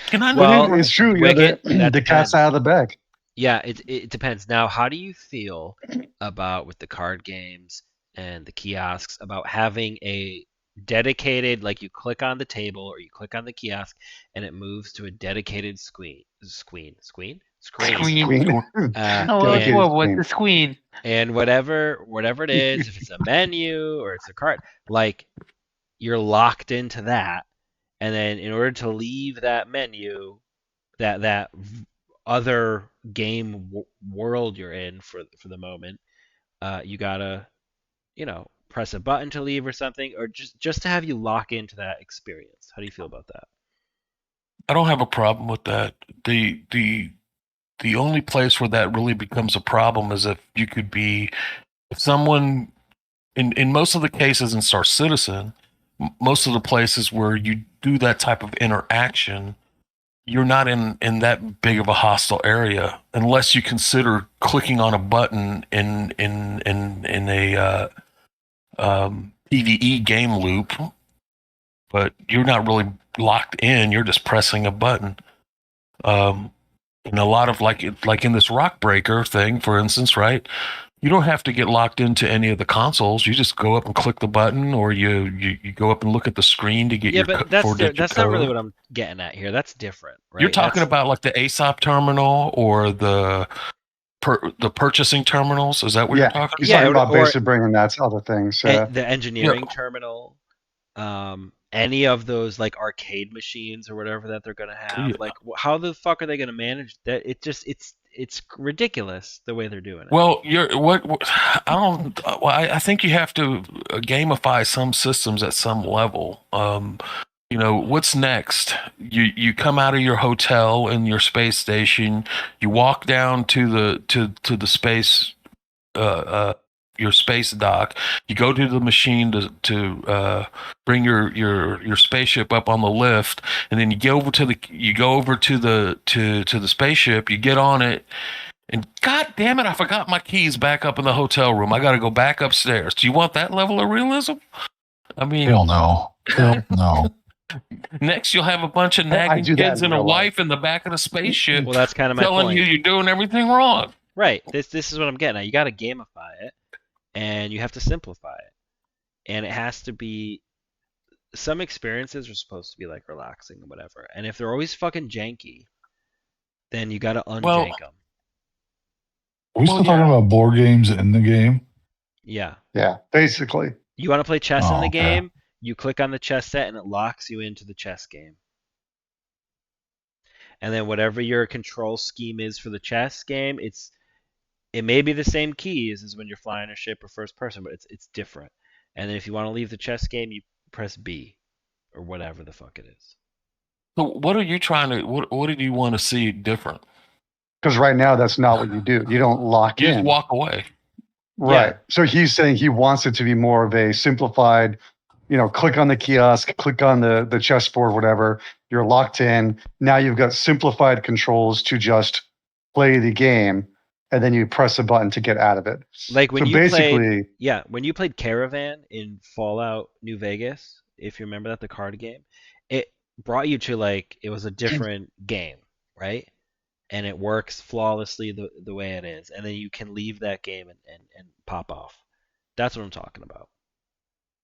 Can I not?
Well,
be right?
It's true.
Wicket, that
The cat's
depends.
out of the bag.
Yeah, it depends. Now, how do you feel about with the card games and the kiosks about having a dedicated, like you click on the table or you click on the kiosk and it moves to a dedicated screen.
Screen.
Queen.
Oh,
Dedicated
what's
screen.
the screen?
And whatever it is, if it's a menu or it's a card, like you're locked into that. And then in order to leave that menu, that other game world you're in for the moment, you gotta press a button to leave or something, or just to have you lock into that experience. How do you feel about that?
I don't have a problem with that. The only place where that really becomes a problem is if you could be if someone in most of the cases in Star Citizen, most of the places where you do that type of interaction, you're not in that big of a hostile area unless you consider clicking on a button in a PvE game loop, but you're not really locked in. You're just pressing a button. And a lot of like in this Rock Breaker thing, for instance, right? You don't have to get locked into any of the consoles. You just go up and click the button, or you go up and look at the screen to get
Yeah,
your
but that's
four-digit
that's not really
code.
what I'm getting at here. That's different, right?
You're talking
That's,
about like the ASOP terminal or the purchasing terminals. Is that what you're
Yeah,
talking
he's
Yeah,
talking about
or
basically bringing that to other things.
the engineering terminal, any of those like arcade machines or whatever that they're gonna have.
Yeah.
Like, how the fuck are they gonna manage that? It's ridiculous the way they're doing it.
Well, I don't. Well, I think you have to gamify some systems at some level. What's next? You come out of your hotel in your space station. You walk down to the space, your space dock. You go to the machine to bring your spaceship up on the lift, and then you go over to the spaceship. You get on it. And God damn it, I forgot my keys back up in the hotel room. I got to go back upstairs. Do you want that level of realism? I mean,
Hell no. Hell no.
next you'll have a bunch of
I
nagging
do that
kids
in
and a
real life.
wife in the back of the spaceship
Well, that's kind of my
telling
point.
you you're doing everything wrong.
Right. This is what I'm getting at. You got to gamify it, and you have to simplify it, and it has to be. Some experiences are supposed to be like relaxing and whatever, and if they're always fucking janky, then you got to unjank them.
Are we still talking about board games in the game?
Yeah.
Yeah, basically.
You want to play chess in
Oh,
the
okay.
game? You click on the chess set and it locks you into the chess game. And then whatever your control scheme is for the chess game, it may be the same keys as when you're flying a ship or first person, but it's different. And then if you want to leave the chess game, you press B or whatever the fuck it is.
So what are you trying to? What did you want to see different?
Because right now, that's not what you do. You don't lock
You
in.
just walk away.
Right.
Yeah.
So he's saying he wants it to be more of a simplified, click on the kiosk, click on the chessboard, whatever. You're locked in. Now you've got simplified controls to just play the game, and then you press a button to get out of it.
Like when
So
you
basically,
when you played Caravan in Fallout New Vegas, if you remember that, the card game, it brought you to it was a different game, right? And it works flawlessly the way it is. And then you can leave that game and pop off. That's what I'm talking about.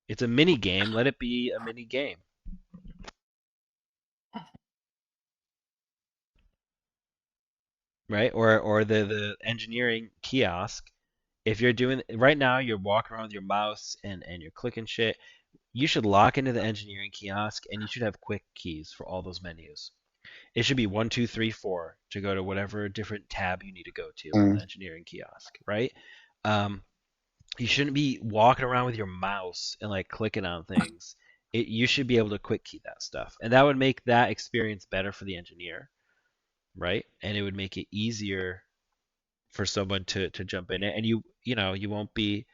It's a mini game. Let it be a mini game. Right? Or the engineering kiosk. If you're doing right now, you're walking around with your mouse and you're clicking shit. You should lock into the engineering kiosk and you should have quick keys for all those menus. It should be 1, 2, 3, 4 to go to whatever different tab you need to go to on the engineering kiosk, right? You shouldn't be walking around with your mouse and clicking on things. You should be able to quick key that stuff, and that would make that experience better for the engineer, right? And it would make it easier for someone to jump in it, and you won't be.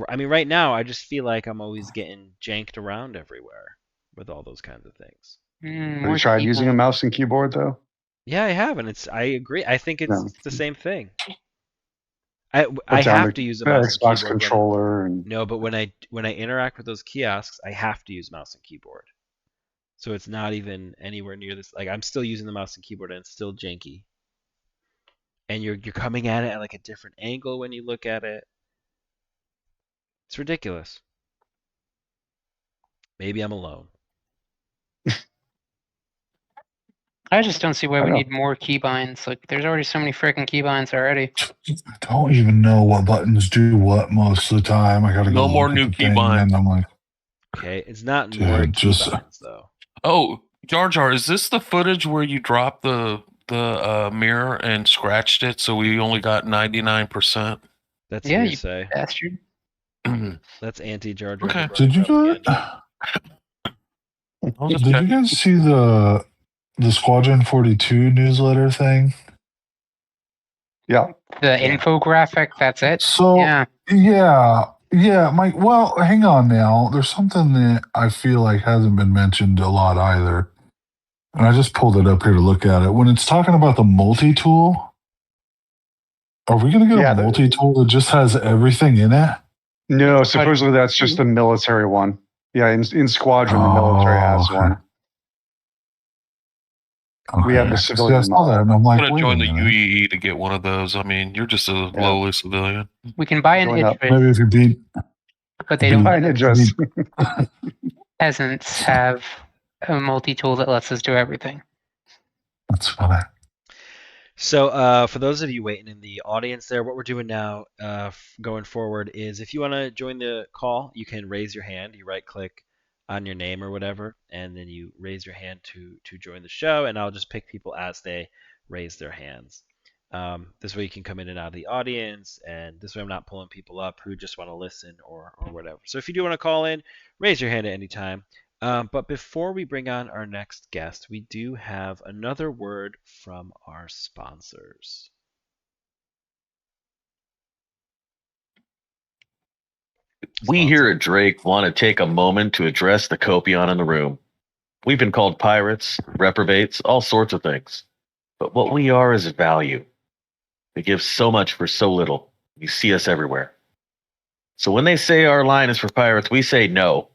I mean, right now I just feel like I'm always getting janked around everywhere with all those kinds of things.
Have
More
you tried using a
keybind.
mouse and keyboard though?
Yeah, I have, and I agree. I think it's
No.
the same thing. I
Put down
have
the
to use a mouse and
Xbox
keyboard
controller and
no, but when I interact with those kiosks, I have to use mouse and keyboard. So it's not even anywhere near this. Like I'm still using the mouse and keyboard, and it's still janky. And you're coming at it at like a different angle when you look at it. It's ridiculous. Maybe I'm alone.
I just don't see why
I
we
know.
need more keybinds. Like, there's already so many freaking keybinds already.
I don't even know what buttons do what most of the time. I gotta
No
go
more
look at
new
the thing,
keybinds.
and I'm like,
Okay, it's not
Dude,
more
just-
keybinds though.
Oh, Jar Jar, is this the footage where you dropped the mirror and scratched it, so we only got 99%?
That's
Yeah, you
hearsay.
bastard.
That's anti-Jar Jar.
Okay.
did you do it?
propaganda.
I'll just
Did
check.
you guys see the Squadron 42 newsletter thing?
yeah.
The infographic, that's it?
So
Yeah.
yeah, Mike. Well, hang on now. There's something that I feel like hasn't been mentioned a lot either, and I just pulled it up here to look at it. When it's talking about the multi-tool, are we going to get
Yeah,
a multi-tool that just has everything in it?
No, supposedly that's just the military one. Yeah, in Squadron, the military has
Oh, okay.
one. We have the
See,
civilian
I saw that, and I'm
I'm
like,
gonna
wait
join
a
the
minute.
UEE to get one of those. I mean, you're just a lowly civilian.
We can buy an
Join up.
Idris,
Maybe if you beat,
but they don't.
Fine, it just
Peasants have a multi-tool that lets us do everything.
that's funny.
So for those of you waiting in the audience there, what we're doing now going forward is if you want to join the call, you can raise your hand. You right-click on your name or whatever, and then you raise your hand to join the show, and I'll just pick people as they raise their hands. This way you can come in and out of the audience, and this way I'm not pulling people up who just want to listen or whatever. So if you do want to call in, raise your hand at any time. But before we bring on our next guest, we do have another word from our sponsors.
We here at Drake want to take a moment to address the copion in the room. We've been called pirates, reprobates, all sorts of things. But what we are is value. We give so much for so little. You see us everywhere. So when they say our line is for pirates, we say no.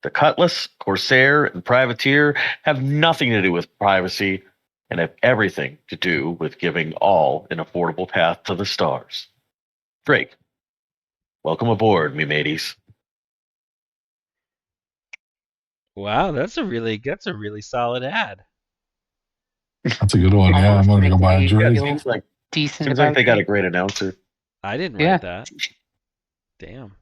The Cutlass, Corsair, and Privateer have nothing to do with privacy and have everything to do with giving all an affordable path to the stars. Drake, welcome aboard, me mateys.
Wow, that's a really solid ad.
That's a good one. Yeah, I'm gonna go buy a
Yeah,
drink.
feel
Seems like,
decent
seems like
about
they got a
it.
great announcer.
I didn't
Yeah.
write that. Damn.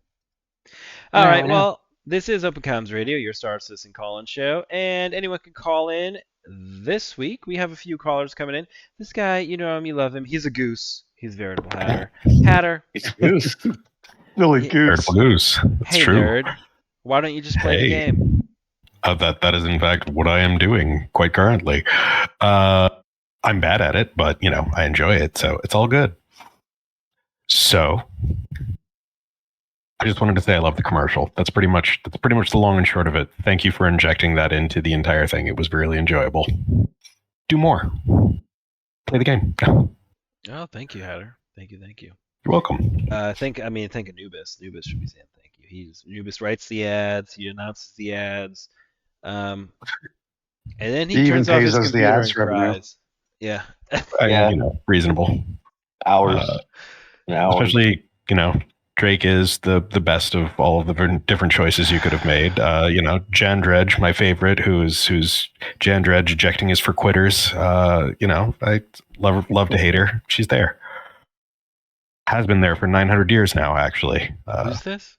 All
No,
right,
I know.
well, this is Open Comms Radio, your Star Citizen call-in show, and anyone can call in. This week, we have a few callers coming in. This guy, you know him, you love him. He's a goose. He's a veritable hatter. Hatter,
It's a goose.
Billy
Yeah.
Goose.
Veritable Goose. That's
hey
true.
nerd, why don't you just play the
Hey.
game?
That is in fact what I am doing quite currently. I'm bad at it, but I enjoy it, so it's all good. So I just wanted to say I love the commercial. That's pretty much the long and short of it. Thank you for injecting that into the entire thing. It was really enjoyable. Do more. Play the game.
Oh, thank you, Hatter. Thank you.
You're welcome.
Thank Anubis. Anubis should be saying thank you. Anubis writes the ads. He announces the ads. And then he
He even
turns off
pays
his
us the
computer
ads
and
revenue.
cries. Yeah.
Yeah.
Reasonable.
Hours. and hours.
Especially, Drake is the best of all of the different choices you could have made. Jan Dredge, my favorite, who's Jan Dredge ejecting is for quitters. I love to hate her. She's there. Has been there for 900 years now, actually.
Who's this?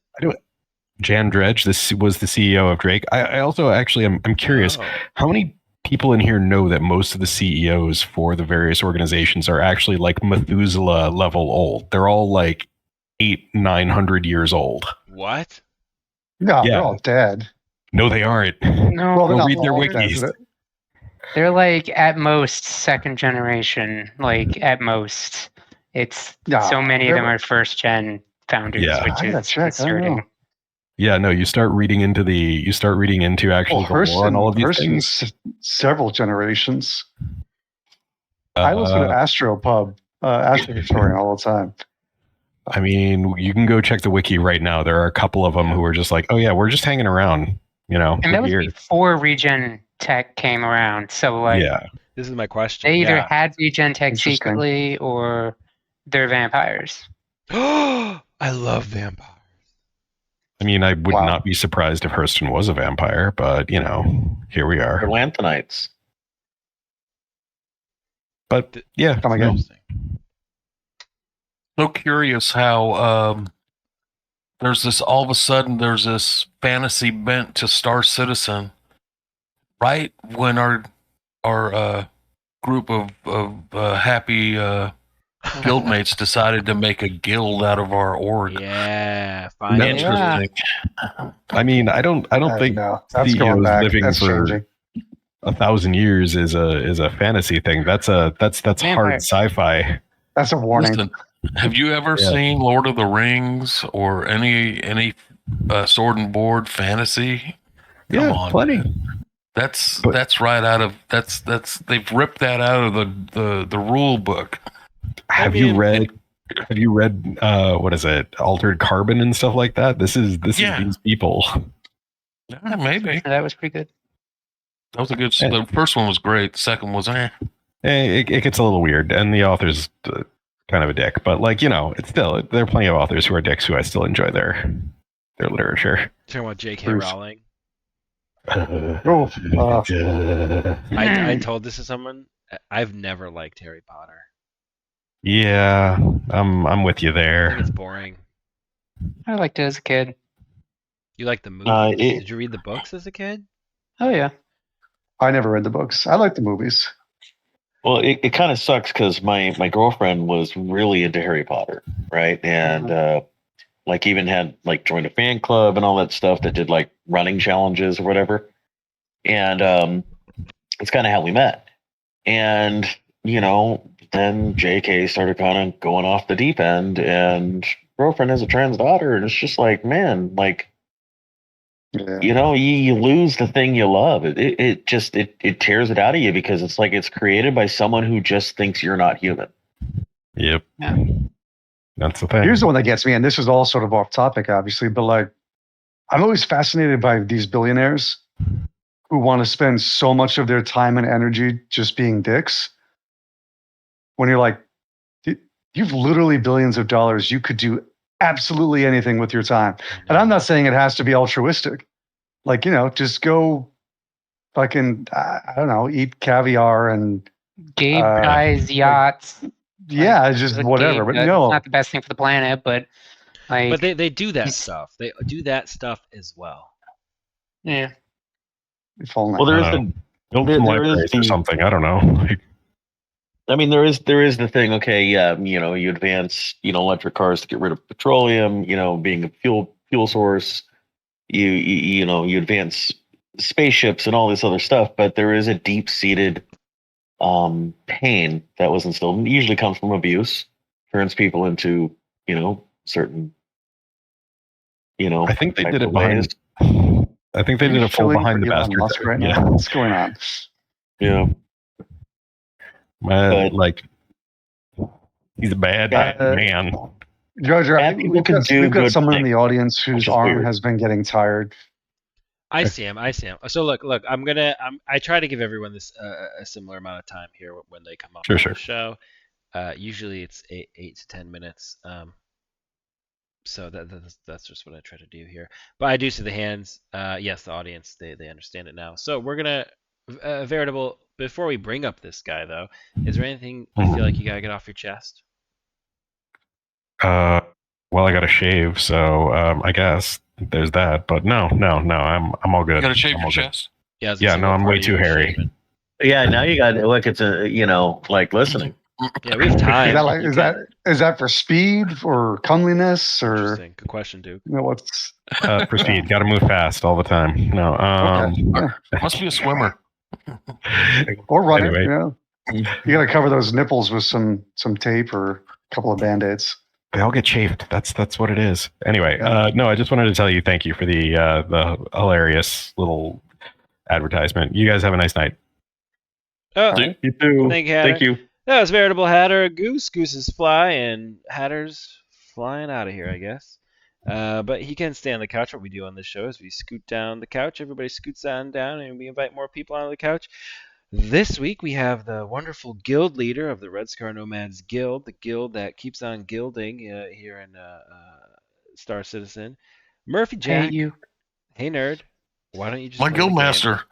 Jan Dredge, this was the CEO of Drake. I also actually I'm curious,
Oh.
how many people in here know that most of the CEOs for the various organizations are actually like Methuselah level old? They're all like 800-900 years old.
What?
No,
Yeah.
they're all dead.
No, they aren't.
No,
Well, they're
Go
not
read their
all dead,
wikis.
but-
they're like at most second generation. Like at most, it's
No,
so many of them
they're-
are first gen founders,
Yeah.
which
I gotta
is
check, I don't know.
concerning.
Yeah, no, you start reading into actually the lore on all of these things.
Several generations. I listen to Astro Historian all the time.
I mean, you can go check the wiki right now. There are a couple of them who are just like, oh yeah, we're just hanging around, you know.
And that was before Regen Tech came around. So like,
yeah,
This is my question.
they either had Regen Tech
Interesting.
secretly or they're vampires.
I love vampires.
I mean, I would not be surprised if Hurston was a vampire, but you know, here we
They're
are.
Lanthanites.
But yeah,
Come again.
So curious how there's this all of a sudden there's this fantasy bent to Star Citizen right when our group of happy guildmates decided to make a guild out of our org.
Yeah, finally.
Interesting.
I mean, I don't think
no, that's
CEOs
going back.
living
That's
for
changing.
1,000 years is a fantasy thing. That's hard sci-fi.
That's a warning.
Listen, have you ever seen Lord of the Rings or any sword and board fantasy? Come on,
plenty.
man. That's right out of that's they've ripped that out of the rule book.
Have you read what is it, Altered Carbon and stuff like that? This is these people.
Yeah, maybe
That was pretty good.
that was a good. The first one was great. The second was
It gets a little weird, and the author's kind of a dick. But like, you know, it's still, there are plenty of authors who are dicks who I still enjoy their literature.
Talking about J.K. Rowling.
I
I told this to someone. I've never liked Harry Potter.
Yeah, I'm with you
I
there.
think it's boring.
I liked it as a kid.
You like the movies? Did you read the books as a kid?
Oh yeah.
never read the books. I like the movies.
Well, it kind of sucks because my girlfriend was really into Harry Potter, right? And like even had like joined a fan club and all that stuff that did like running challenges or whatever. And it's kind of how we met. And you know, then JK started kind of going off the deep end, and girlfriend has a trans daughter, and it's just like, man, like, you know, you lose the thing you love. It just tears it out of you because it's like it's created by someone who just thinks you're not human.
Yep.
Yeah.
That's the thing.
Here's the one that gets me, and this is all sort of off topic, obviously, but like, I'm always fascinated by these billionaires who want to spend so much of their time and energy just being dicks. When you're like, you've literally billions of dollars, you could do absolutely anything with your time. And I'm not saying it has to be altruistic. Like, you know, just go fucking, I don't know, eat caviar and
gay guys, yachts.
Yeah, just whatever. But no,
it's not the best thing for the planet, but like,
but they do that stuff. They do that stuff as well.
Yeah.
Well, there is
build some libraries or something. I don't know.
I mean, there is the thing. Okay, yeah, you know, you advance, you know, electric cars to get rid of petroleum. You know, being a fuel source. You know, you advance spaceships and all this other stuff. But there is a deep seated pain that was instilled. It usually comes from abuse. Turns people into, you know, certain. You know,
I think they did it behind. I think they did a full behind the bastards
right now. What's going on?
Yeah.
Like, he's a bad man.
George, I think we've got someone in the audience whose arm has been getting tired.
I see him. So look. I try to give everyone this a similar amount of time here when they come up on the show. Usually it's 8 to 10 minutes. So that's just what I try to do here. But I do see the hands. Yes, the audience they understand it now. So we're gonna veritable. Before we bring up this guy though, is there anything you feel like you gotta get off your chest?
Well, I gotta shave, so I guess there's that. But no, I'm all good.
You gotta shave your chest.
Yeah, no, I'm way too hairy.
Yeah, now you got like it's a, you know, like listening.
Yeah, we have time.
Is that for speed or comeliness or?
Interesting. Good question, Duke.
You know what's
for speed? Got to move fast all the time. No,
Must be a swimmer.
Or runner. Anyway. You know, you got to cover those nipples with some tape or a couple of band-aids.
They all get chafed. That's what it is. Anyway, no, I just wanted to tell you thank you for the hilarious little advertisement. You guys have a nice night.
Oh,
You too.
Thank you, Hatter.
Thank you.
that was Veritable Hatter, Goose. Gooses fly, and Hatter's flying out of here, I guess. But he can stay on the couch. What we do on this show is we scoot down the couch. Everybody scoots on down, and we invite more people onto the couch. This week we have the wonderful guild leader of the Red Scar Nomads Guild, the guild that keeps on gilding here in Star Citizen. Murphy Jack.
Hey, you.
Hey, nerd. Why don't you just
My
play the game?
guildmaster.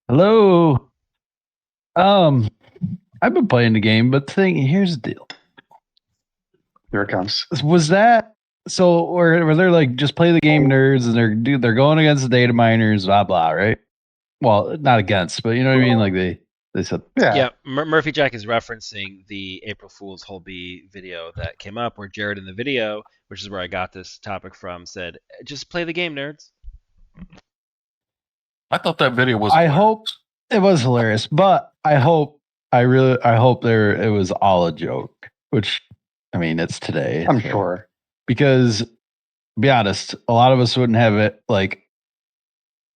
Hello. I've been playing the game, but here's the deal.
Here it comes.
Was that so, or were they like just play the game nerds and they're going against the data miners, blah blah, right? Well, not against, but you know what I mean. Like they said,
Yeah, Murphy Jack is referencing the April Fool's Holby video that came up where Jared in the video, which is where I got this topic from, said, just play the game, nerds.
I thought that video was.
I hope it was hilarious, but I hope it was all a joke. Which, I mean, it's today.
I'm
so-
sure.
because, to be honest, a lot of us wouldn't have it like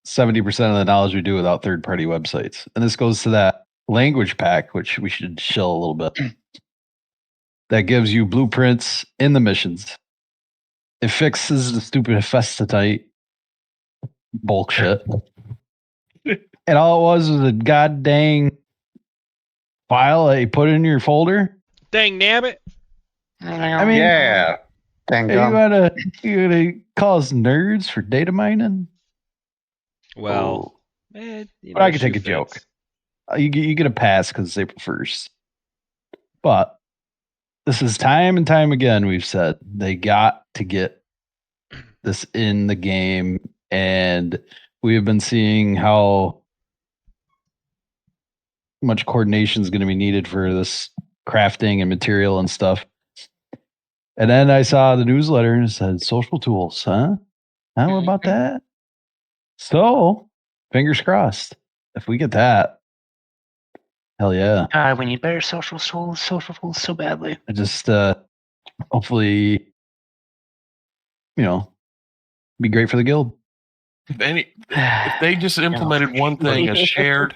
70% of the knowledge we do without third-party websites. And this goes to that language pack, which we should shill a little bit. That gives you blueprints in the missions. It fixes the stupid Hephaestite bullshit. And all it was a god dang file that you put in your folder.
Dang nabbit.
I mean,
Yeah.
Dang
you
gum.
gotta call us nerds for data mining?
Well,
But I can take a joke. You get a pass because it's April 1st. But this is time and time again we've said they got to get this in the game, and we have been seeing how much coordination is going to be needed for this crafting and material and stuff. And then I saw the newsletter and it said social tools, huh? How about that? So, fingers crossed. If we get that, hell yeah.
God, we need better social tools so badly.
I just hopefully, be great for the guild.
If they just implemented one thing, a shared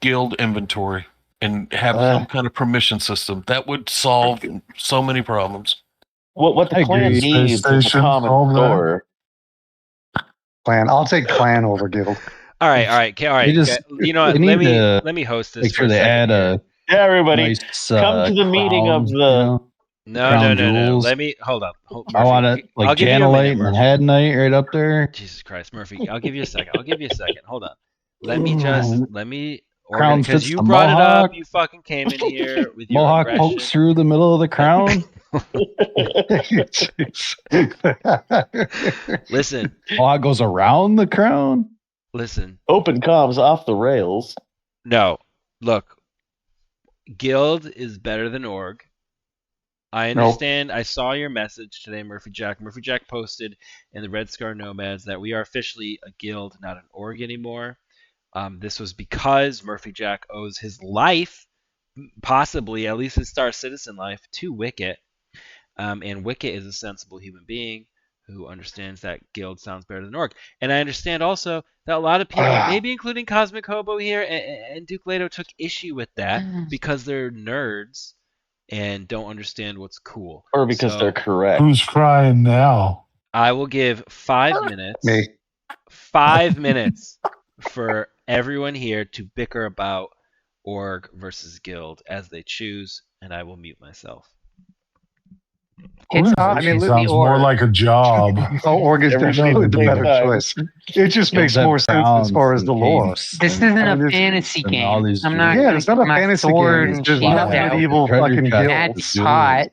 guild inventory, and have some kind of permission system, that would solve so many problems.
What the
I
clan
agree.
needs is a
PlayStation, all
common
that.
store.
Clan. I'll take clan over guild.
All right.
They just-
You know what?
they need to
Let me host this.
Make
for
sure
a
they
second
add
here.
a
Yeah, everybody.
nice
come to the meeting
crown,
of the-
No.
crown
No.
jewels.
Let me hold up.
I want it
I'll
like
give you a
Janelite
minute,
and
Murphy.
Headnight right up there.
Jesus Christ, Murphy. I'll give you a second. Hold on. Let me
Crown
because
fits
you
the
brought it
mohawk.
up. You fucking came in here with your
Mohawk
aggression.
pokes through the middle of the crown.
Listen.
Mohawk goes around the crown.
Open comms off the rails.
No. Look. Guild is better than org. I understand. I saw your message today, Murphy Jack. Murphy Jack posted in the Red Scar Nomads that we are officially a guild, not an org anymore. This was because Murphy Jack owes his life, possibly at least his Star Citizen life, to Wicket. And Wicket is a sensible human being who understands that guild sounds better than org. And I understand also that a lot of people, maybe including Cosmic Hobo here and Duke Leto, took issue with that because they're nerds and don't understand what's cool.
Or because they're correct.
Who's crying now?
I will give 5 minutes.
Me.
5 minutes for everyone here to bicker about org versus guild as they choose, and I will mute myself.
It's
Organization
I mean,
sounds more like a job.
Oh, org is
Every
definitely the
single
better
time.
choice. It just makes
Guilds have
more sense as
crowns
far as
and
the lore.
games
This
and-
isn't
I mean,
a
it's-
fantasy
and
game.
all these
I'm not.
Yeah, it's not a
my
fantasy
sword
game.
and
It's just
shield
not
out.
medieval
Treasure
fucking
chest.
guild.
That's hot.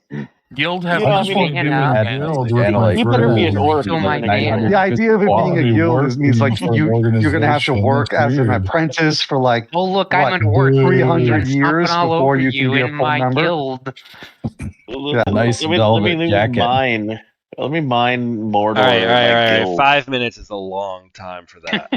Guild have
Yeah, I
just
mean,
want to be
yeah.
in a guild with
Yeah,
my
like-
You better be an
friends.
orc.
Fill my
$950
The idea of it being a
quality
guild
work
means like
for an
you're gonna have to
organization.
work
That's
as an
weird.
apprentice for like
Well, look,
What,
I'm an orc.
300
I'm
years
stomping all
before
over
you can be a
in
full
my
member.
guild.
nice
let me
velvet
lose
jacket.
mine Let me mine Mordor.
All right.
my guild.
5 minutes is a long time for that.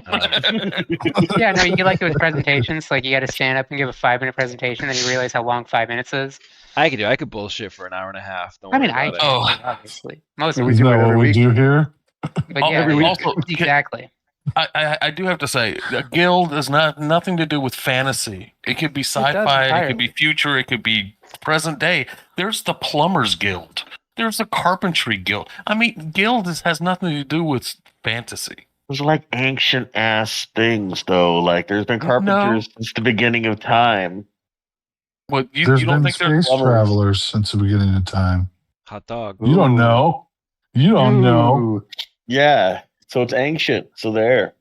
Yeah, no, you get like those presentations, like you got to stand up and give a 5-minute presentation, and you realize how long 5 minutes is.
I could bullshit for an hour and a half. Don't
I
worry
mean, I
about it.
Oh.
can, obviously. Most
Yeah,
of
we
us,
Isn't
do
that
it
what
every
we
week.
do here?
but yeah,
every week.
Also,
exactly.
I do have to say, a guild is nothing to do with fantasy. It could be sci-fi, it could be
entirely.
future, it could be present day. There's the plumbers guild. There's the carpentry guild. I mean, guild has nothing to do with fantasy.
Those are like ancient ass things, though. Like there's been carpenters since the beginning of time.
What you
There's
don't
been
think there's
space
plumbers.
travelers since the beginning of time.
Hot dog.
You don't
Ooh.
know. You don't know.
Ooh.
Yeah, so it's ancient. So there.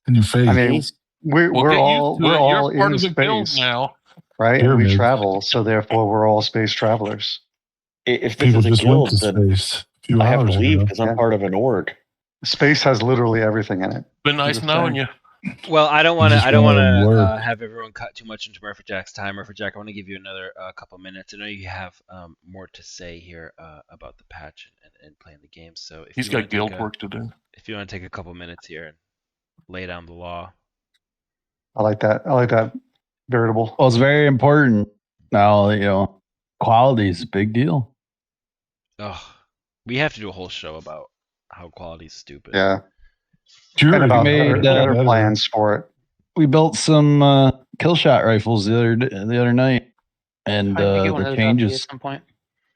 In your face.
I mean, we're
Well, get
all
used to
we're
it.
all
You're part
in
of the guild
space,
now.
right? And we
Pyramids.
travel, so therefore we're all space travelers.
If this
People
is a
just went
guild,
to
then
space a few
I have to
hours
leave
ago.
because I'm
Yeah.
part of an org.
Space has literally everything in it.
Been nice
Just
knowing
saying.
you.
Well, I don't
You
want to.
just
I don't want
wanna
to
work.
have everyone cut too much into Murphy Jack's time. Murphy Jack, I want to give you another couple minutes. I know you have more to say here about the patch and playing the game. So if
He's
you wanna
got guild
take a-
work to do.
If you want to take a couple minutes here and lay down the law.
I like that. I like that. Veritable.
Well, it's very important now. You know, quality is a big deal.
Oh, we have to do a whole show about how quality's stupid.
Yeah.
Sure,
And about
made,
better
better.
plans for it.
We built some kill shot rifles the other night, and
I can get one
the
of those off you at
changes.
some point.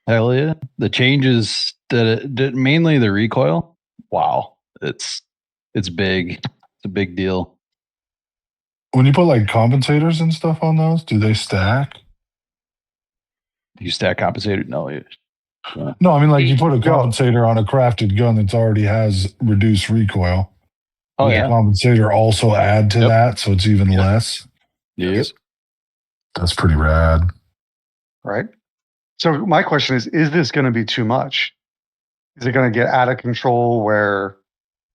Hell yeah, the changes that it did, mainly the recoil. Wow, it's big. It's a big deal.
When you put like compensators and stuff on those, do they stack?
Do you stack compensator? No,
No, I mean like you
See-
put a compensator on a crafted gun that already has reduced recoil.
Oh
Does
yeah,
the compensator also add to
Yep.
that, so it's even less.
yes.
That's pretty rad.
Right. So my question is this going to be too much? Is it going to get out of control where,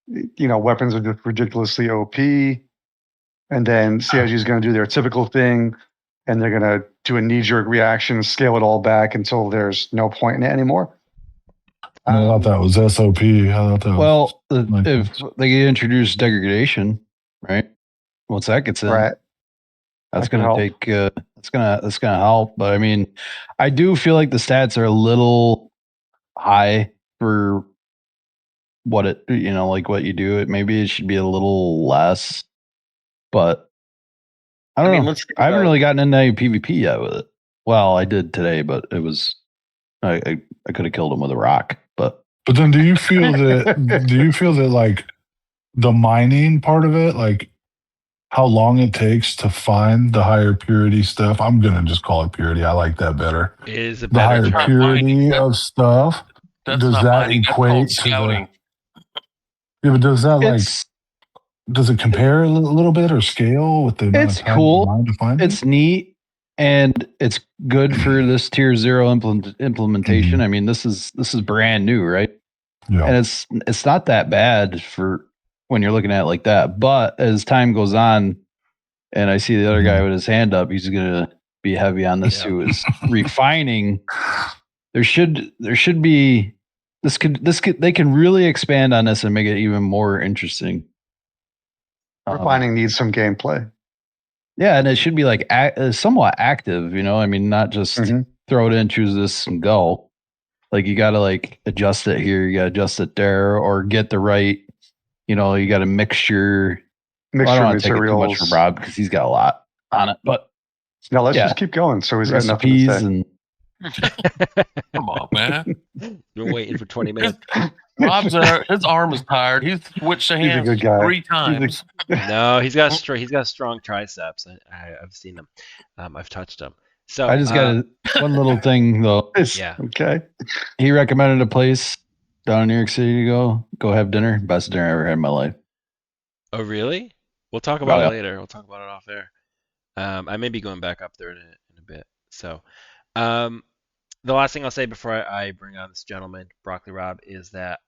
weapons are just ridiculously OP, and then CIG is going to do their typical thing, and they're going to do a knee-jerk reaction, scale it all back until there's no point in it anymore?
I thought that was SOP. I thought that was,
Well,
like
if they introduce degradation, right? Once that gets in,
Right.
that's
That could
gonna
help.
take. That's gonna help. But I mean, I do feel like the stats are a little high for what it. Like what you do. Maybe it should be a little less. But I don't know.
let's think
I haven't
about-
really gotten into any PvP yet with it. Well, I did today, but it was. I could have killed him with a rock, but
but then do you feel that like the mining part of it, like how long it takes to find the higher purity stuff? I'm gonna just call it purity. I like that better.
Is a
The
better
higher
term.
term.
purity of stuff.
That's
Does
not
that
mining. That's
equate
called
to the-
scouting.
Yeah, but does that like
it's
does it compare a little bit or scale with the amount
It's
of time
cool.
you mind to find it?
it's neat and it's good for this tier 0 implementation. I mean, this is brand new, right?
Yeah.
And it's not that bad for when you're looking at it like that. But as time goes on, and I see the other guy with his hand up, he's gonna be heavy on this
Yeah.
too. Is refining. There should be this could they can really expand on this and make it even more interesting.
Refining needs some gameplay.
Yeah, and it should be like somewhat active, I mean, not just
Mhm.
throw it in, choose this, and go. Like you got to like adjust it here, you got to adjust it there, or get the right. You got to mixture. I
Mixture
don't want to take it too much
materials.
from Rob because he's got a lot on it, but
No, let's
Yeah.
just keep going. So he's got nothing to
recipes
say.
and
Come on, man.
Been waiting for 20 minutes.
Rob's his arm is tired. He's switched
He's a
hands
good guy.
3 times.
No, he's got strong triceps. I've seen them. I've touched them. So
I just got one little thing though.
It's-
Yeah.
Okay.
He recommended a place down in New York City to go have dinner. Best dinner I ever had in my life.
Oh, really? We'll talk about
Yeah.
it later. We'll talk about it off air. I may be going back up there in a bit. So, the last thing I'll say before I bring on this gentleman, Broccoli Rob, is that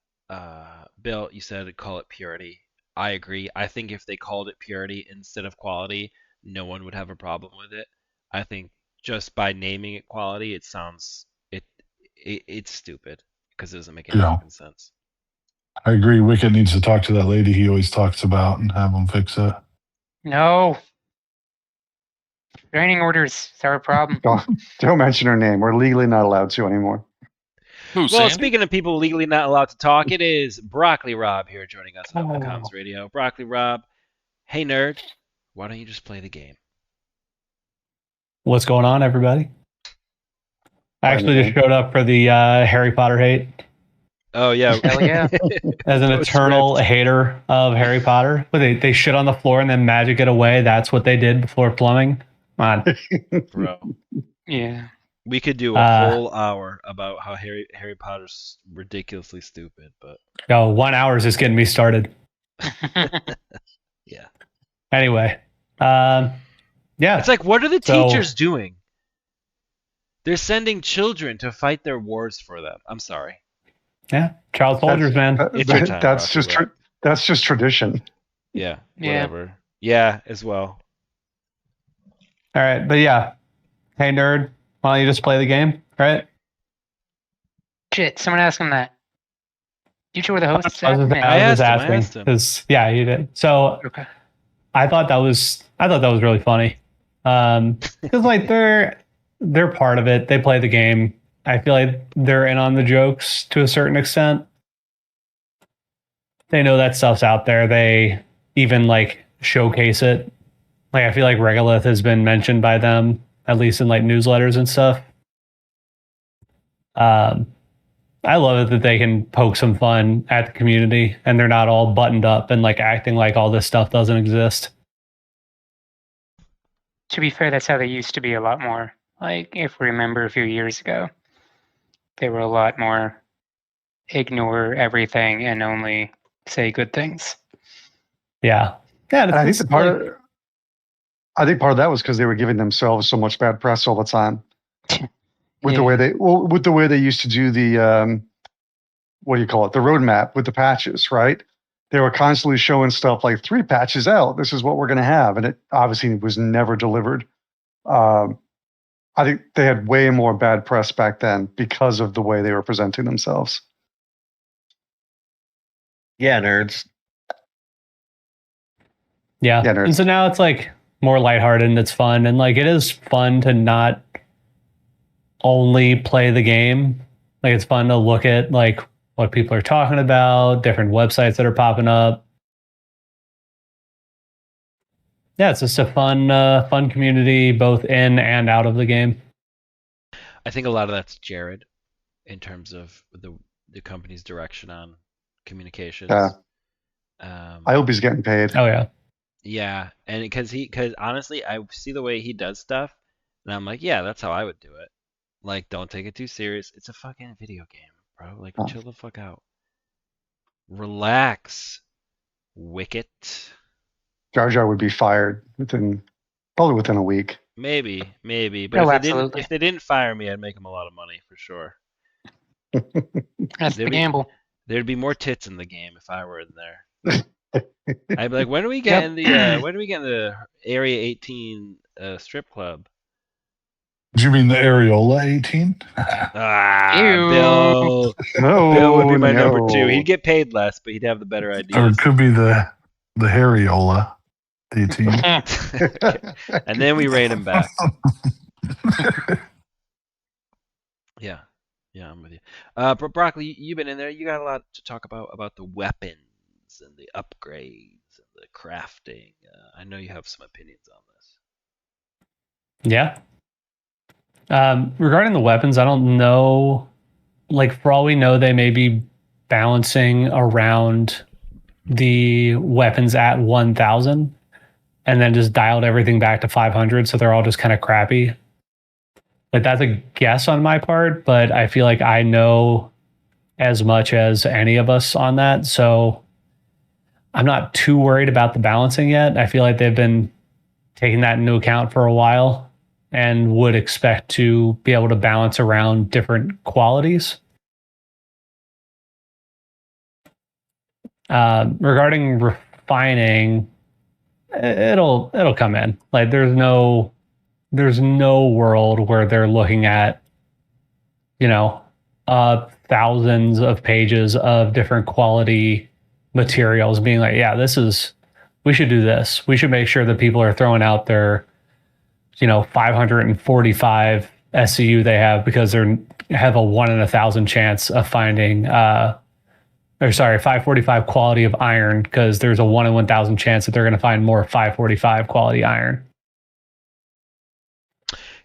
Bill, you said call it purity. I agree. I think if they called it purity instead of quality, no one would have a problem with it. I think just by naming it quality, it sounds it's stupid. because it doesn't make any
Yeah.
fucking sense.
I agree. Wicket needs to talk to that lady he always talks about and have him fix it.
No. Restraining orders is our problem.
Don't mention her name. We're legally not allowed to anymore.
Who,
Well,
Sandy?
speaking of people legally not allowed to talk, it is Broccoli Rob here joining us on the Comms Radio. Broccoli Rob, hey nerd, why don't you just play the game?
What's going on, everybody? I actually just showed up for the Harry Potter hate
Oh yeah,
Hell yeah.
as an
Postscript.
eternal hater of Harry Potter. But they shit on the floor and then magic it away. That's what they did before plumbing. Come on.
bro.
Yeah.
We could do a whole hour about how Harry Potter's ridiculously stupid, but
Yo, 1 hour is just getting me started.
yeah.
Anyway, yeah.
It's like, what are the
So-
teachers doing? They're sending children to fight their wars for them. I'm sorry.
Yeah, child soldiers, man.
It's your time,
That's
Broccoli
just
Rob.
that's just tradition.
Yeah,
Yeah.
whatever. Yeah, as well.
All right, but yeah. Hey, nerd, why don't you just play the game, right?
Shit, someone asked him that. You two were the hosts?
I was
I
just
asked
asking
him.
because yeah, you did. So
Okay.
I thought that was really funny. Because like they're part of it. They play the game. I feel like they're in on the jokes to a certain extent. They know that stuff's out there. They even like showcase it. Like I feel like Regolith has been mentioned by them, at least in like newsletters and stuff. I love it that they can poke some fun at the community and they're not all buttoned up and like acting like all this stuff doesn't exist.
To be fair, that's how they used to be a lot more. Like, if we remember a few years ago, they were a lot more ignore everything and only say good things.
Yeah. Yeah.
And I think
it's
I think part of that was because they were giving themselves so much bad press all the time. With
Yeah.
the way they used to do the what do you call it? The roadmap with the patches, right? They were constantly showing stuff like 3 patches out. This is what we're going to have, and it obviously was never delivered. I think they had way more bad press back then because of the way they were presenting themselves.
Yeah, nerds.
Yeah.
Yeah, nerds.
And so now it's like more lighthearted and it's fun. And like it is fun to not only play the game. Like it's fun to look at like what people are talking about, different websites that are popping up. Yeah, it's just a fun community both in and out of the game.
I think a lot of that's Jared in terms of the company's direction on communications.
Yeah.
Um,
I hope he's getting paid.
Oh yeah.
yeah, and because honestly, I see the way he does stuff, and I'm like, yeah, that's how I would do it. Like, don't take it too serious. It's a fucking video game, bro. Like,
Oh.
chill the fuck out. Relax, Wicket.
Jar Jar would be fired probably within a week.
Maybe, but
Oh,
if they
absolutely.
didn't fire me, I'd make them a lot of money for sure.
That's the
There we-
gamble.
There'd be more tits in the game if I were in there. I'd be like, when do we get in the Area 18 strip club?
Do you mean the Areola 18?
Ah,
Ew.
Bill.
No,
Bill would be my number
no.
2. He'd get paid less, but he'd have the better
Or
ideas.
it could be the Harryola 18.
And then we rate him back. Yeah, I'm with you. But Broccoli, you've been in there. You got a lot to talk about the weapons and the upgrades and the crafting. I know you have some opinions on this.
Yeah. Regarding the weapons, I don't know. Like, for all we know, they may be balancing around the weapons at 1,000 and then just dialed everything back to 500. So they're all just kind of crappy. Like, that's a guess on my part, but I feel like I know as much as any of us on that. So I'm not too worried about the balancing yet. I feel like they've been taking that into account for a while and would expect to be able to balance around different qualities. Regarding refining, it'll come in. Like there's no world where they're looking at, thousands of pages of different quality materials, being like, yeah, we should do this. We should make sure that people are throwing out their, 545 SCU they have because they have a 1 in 1,000 chance of finding, 545 quality of iron because there's a 1 in 1,000 chance that they're going to find more 545 quality iron.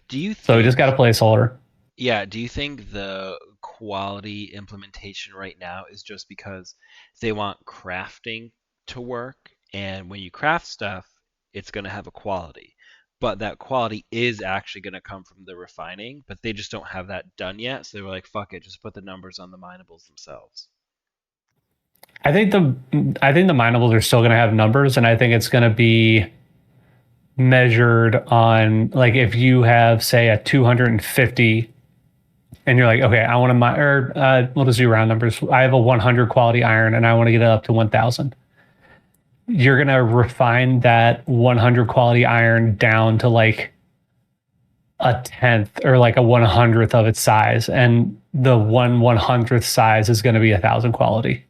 So we just got a placeholder.
Yeah, do you think the quality implementation right now is just because they want crafting to work, and when you craft stuff, it's going to have a quality, but that quality is actually going to come from the refining, but they just don't have that done yet, so they were like, fuck it, just put the numbers on the minables themselves.
I think the minables are still going to have numbers, and I think it's going to be measured on, like, if you have, say, a 250 and you're like, okay, I want to mine, or we'll just do round numbers. I have a 100 quality iron and I want to get it up to 1,000. You're going to refine that 100 quality iron down to like a 10th or like a 100th of its size. And the 1/100th size is going to be 1,000 quality.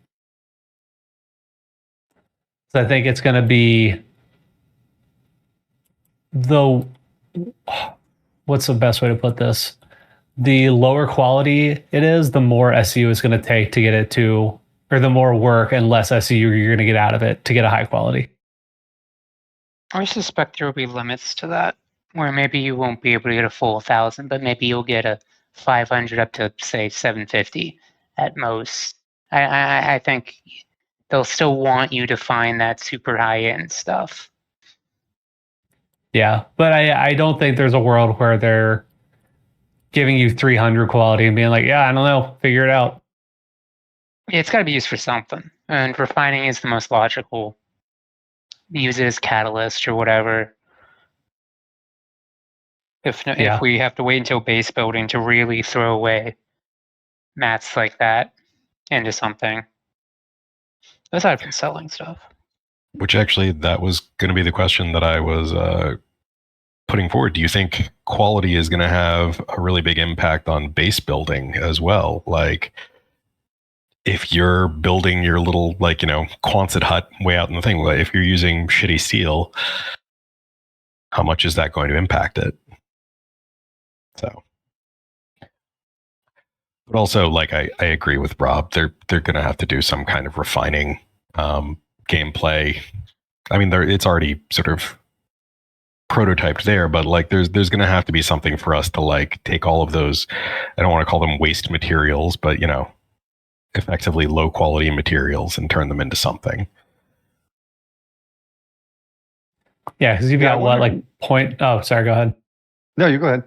So I think it's going to be what's the best way to put this? The lower quality it is, the more SCU it's going to take to get it to, or the more work and less SCU you're going to get out of it to get a high quality.
I suspect there will be limits to that, where maybe you won't be able to get a full 1,000, but maybe you'll get a 500 up to, say, 750 at most. I think they'll still want you to find that super high-end stuff.
Yeah, but I don't think there's a world where they're giving you 300 quality and being like, yeah, I don't know, figure it out.
Yeah, it's got to be used for something, and refining is the most logical. Use it as catalyst or whatever. If we have to wait until base building to really throw away mats like that into something, aside from selling stuff.
Which actually, that was going to be the question that I was putting forward. Do you think quality is going to have a really big impact on base building as well? Like, if you're building your little, Quonset hut way out in the thing, if you're using shitty steel, how much is that going to impact it? So, but also, I agree with Rob. They're going to have to do some kind of refining gameplay. I mean, it's already sort of prototyped there, but there's going to have to be something for us to take all of those. I don't want to call them waste materials, but effectively low quality materials and turn them into something.
Yeah, because you've got Oh, sorry, go ahead.
No, you go ahead.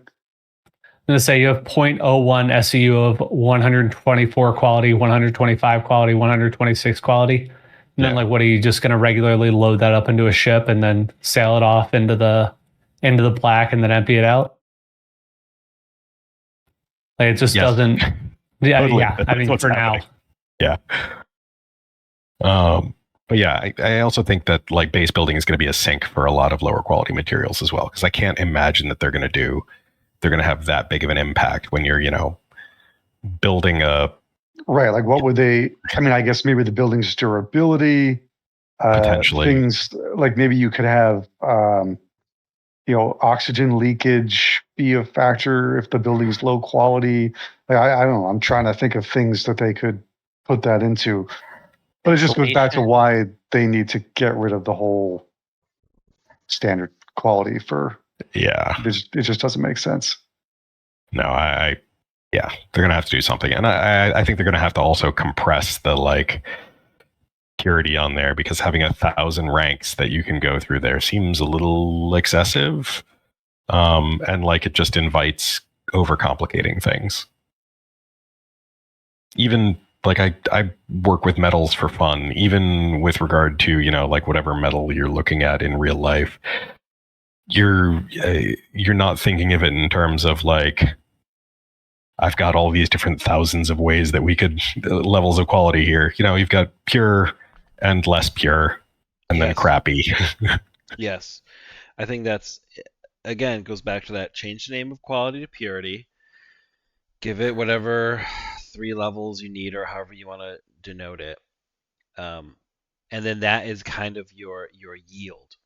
I'm going to say you have 0.01 SCU of 124 quality, 125 quality, 126 quality. And then, what are you just going to regularly load that up into a ship and then sail it off into the black and then empty it out? It just doesn't. Yeah, totally. Yeah. I mean, for happening
now. Yeah. But yeah, I also think that base building is going to be a sink for a lot of lower quality materials as well, because I can't imagine that they're going to have that big of an impact when you're building a.
Right. What would they? I mean, I guess maybe the building's durability.
Potentially.
Things maybe you could have, oxygen leakage be a factor if the building's low quality. I don't know. I'm trying to think of things that they could put that into. But it just goes back to why they need to get rid of the whole standard quality for.
Yeah.
It just doesn't make sense.
No, yeah, they're going to have to do something. And I think they're going to have to also compress the purity on there, because having 1,000 ranks that you can go through there seems a little excessive. And it just invites overcomplicating things. Even I work with metals for fun, even with regard to, whatever metal you're looking at in real life, you're not thinking of it in terms of I've got all these different thousands of ways that we could levels of quality here. You've got pure and less pure and then crappy.
Yes. I think that's, again, goes back to that change the name of quality to purity. Give it whatever 3 levels you need, or however you want to denote it. And then that is kind of your yield.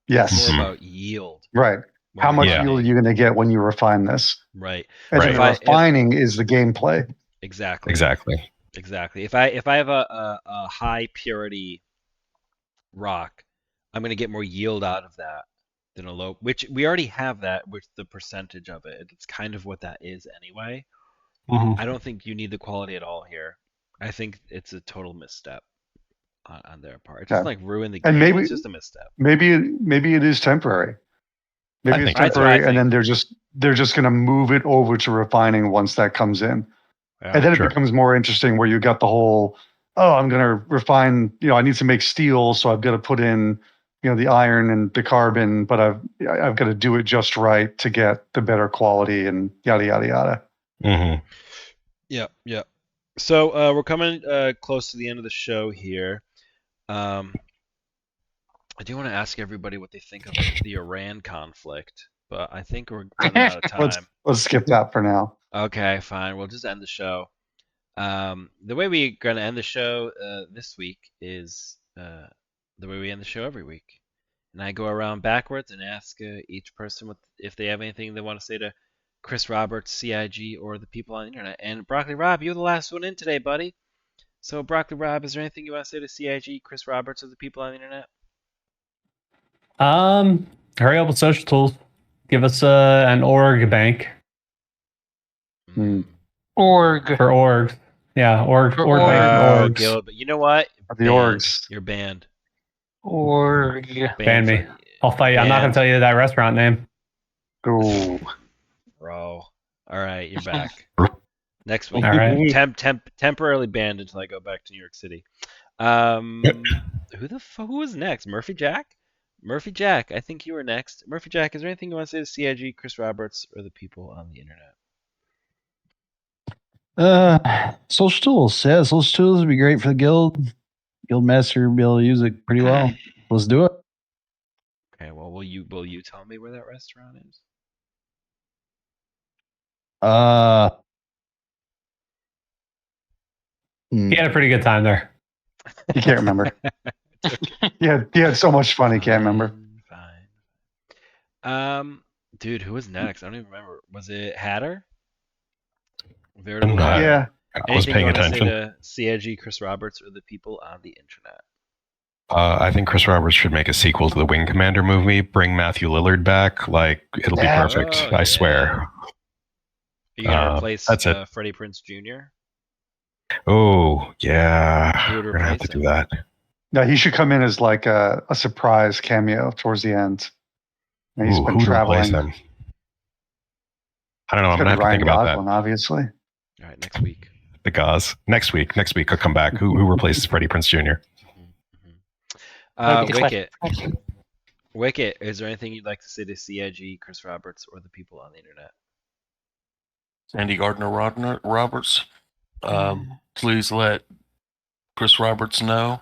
Yes.
It's
Mhm.
more about yield.
Right.
more
How much
than
Yeah.
yield are you going to get when you refine this?
Right.
And
Right.
then the refining is the gameplay.
Exactly.
Exactly.
If I have a high purity rock, I'm gonna get more yield out of that than a low, which we already have that with the percentage of it. It's kind of what that is anyway.
Mhm.
I don't think you need the quality at all here. I think it's a total misstep on their part. It doesn't like ruin the game.
And maybe
It's just a misstep.
maybe it is temporary. Maybe
I
it's
think
that's what I
temporary, and then
think.
they're just going to move it over to refining once that comes in,
Yeah.
and then
Sure.
it becomes more interesting where you got the whole, oh, I'm going to refine. I need to make steel, so I've got to put in, the iron and the carbon, but I've got to do it just right to get the better quality and yada yada yada.
Hmm.
Yeah. So we're coming close to the end of the show here. I do want to ask everybody what they think of the Iran conflict, but I think we're running out of time.
Let's skip that for now.
Okay, fine. We'll just end the show. The way we're going to end the show this week is the way we end the show every week. And I go around backwards and ask each person if they have anything they want to say to Chris Roberts, CIG, or the people on the internet. And Broccoli Rob, you're the last one in today, buddy. So, Broccoli Rob, is there anything you want to say to CIG, Chris Roberts, or the people on the internet?
Hurry up with social tools. Give us an org bank
Org.
for org. Yeah, org
For
bank
Oh,
orgs.
Guild, but you know what?
The
Banned.
orgs.
You're banned.
Org.
Ban me.
for-
I'll fight you. I'm not gonna
banned.
tell you that restaurant name.
Ooh.
Bro. All right, you're back. Next week.
All right.
Temporarily banned until I go back to New York City. Who was next? Murphy Jack? Murphy Jack, I think you were next. Murphy Jack, is there anything you want to say to CIG, Chris Roberts, or the people on the internet?
Social tools. Yeah, social tools would be great for the guild. Guildmaster would be able to use it pretty well. Let's do it.
Okay, well, will you tell me where that restaurant is?
He had a pretty good time there.
He can't remember. He had so much fun. He can't remember.
Fine. Dude, who was next? I don't even remember. Was it Hatter?
I'm not-
Yeah.
I was paying
Anything you want
attention.
to say to CIG, Chris Roberts, or the people on the internet?
I think Chris Roberts should make a sequel to the Wing Commander movie. Bring Matthew Lillard back. Like, it'll be
Yeah.
perfect.
Oh,
I swear.
Are you gonna replace
that's it.
Freddie Prinze Jr.?
Oh, yeah.
Who would
We're going to have to
replace
do that.
No, he should come in as like a surprise cameo towards the end. And he's
Ooh,
been
who would replace
traveling.
him? I don't know. I'm
It's
going to
gonna
have
be
to
Ryan
think about
Gosling, obviously.
All right, next week.
that. The Gauze. Next week I'll come back. Who replaces Freddie Prinze Jr.?
Wicket, is there anything you'd like to say to CIG, Chris Roberts, or the people on the internet?
Sandy Gardner Roberts. Please let Chris Roberts know.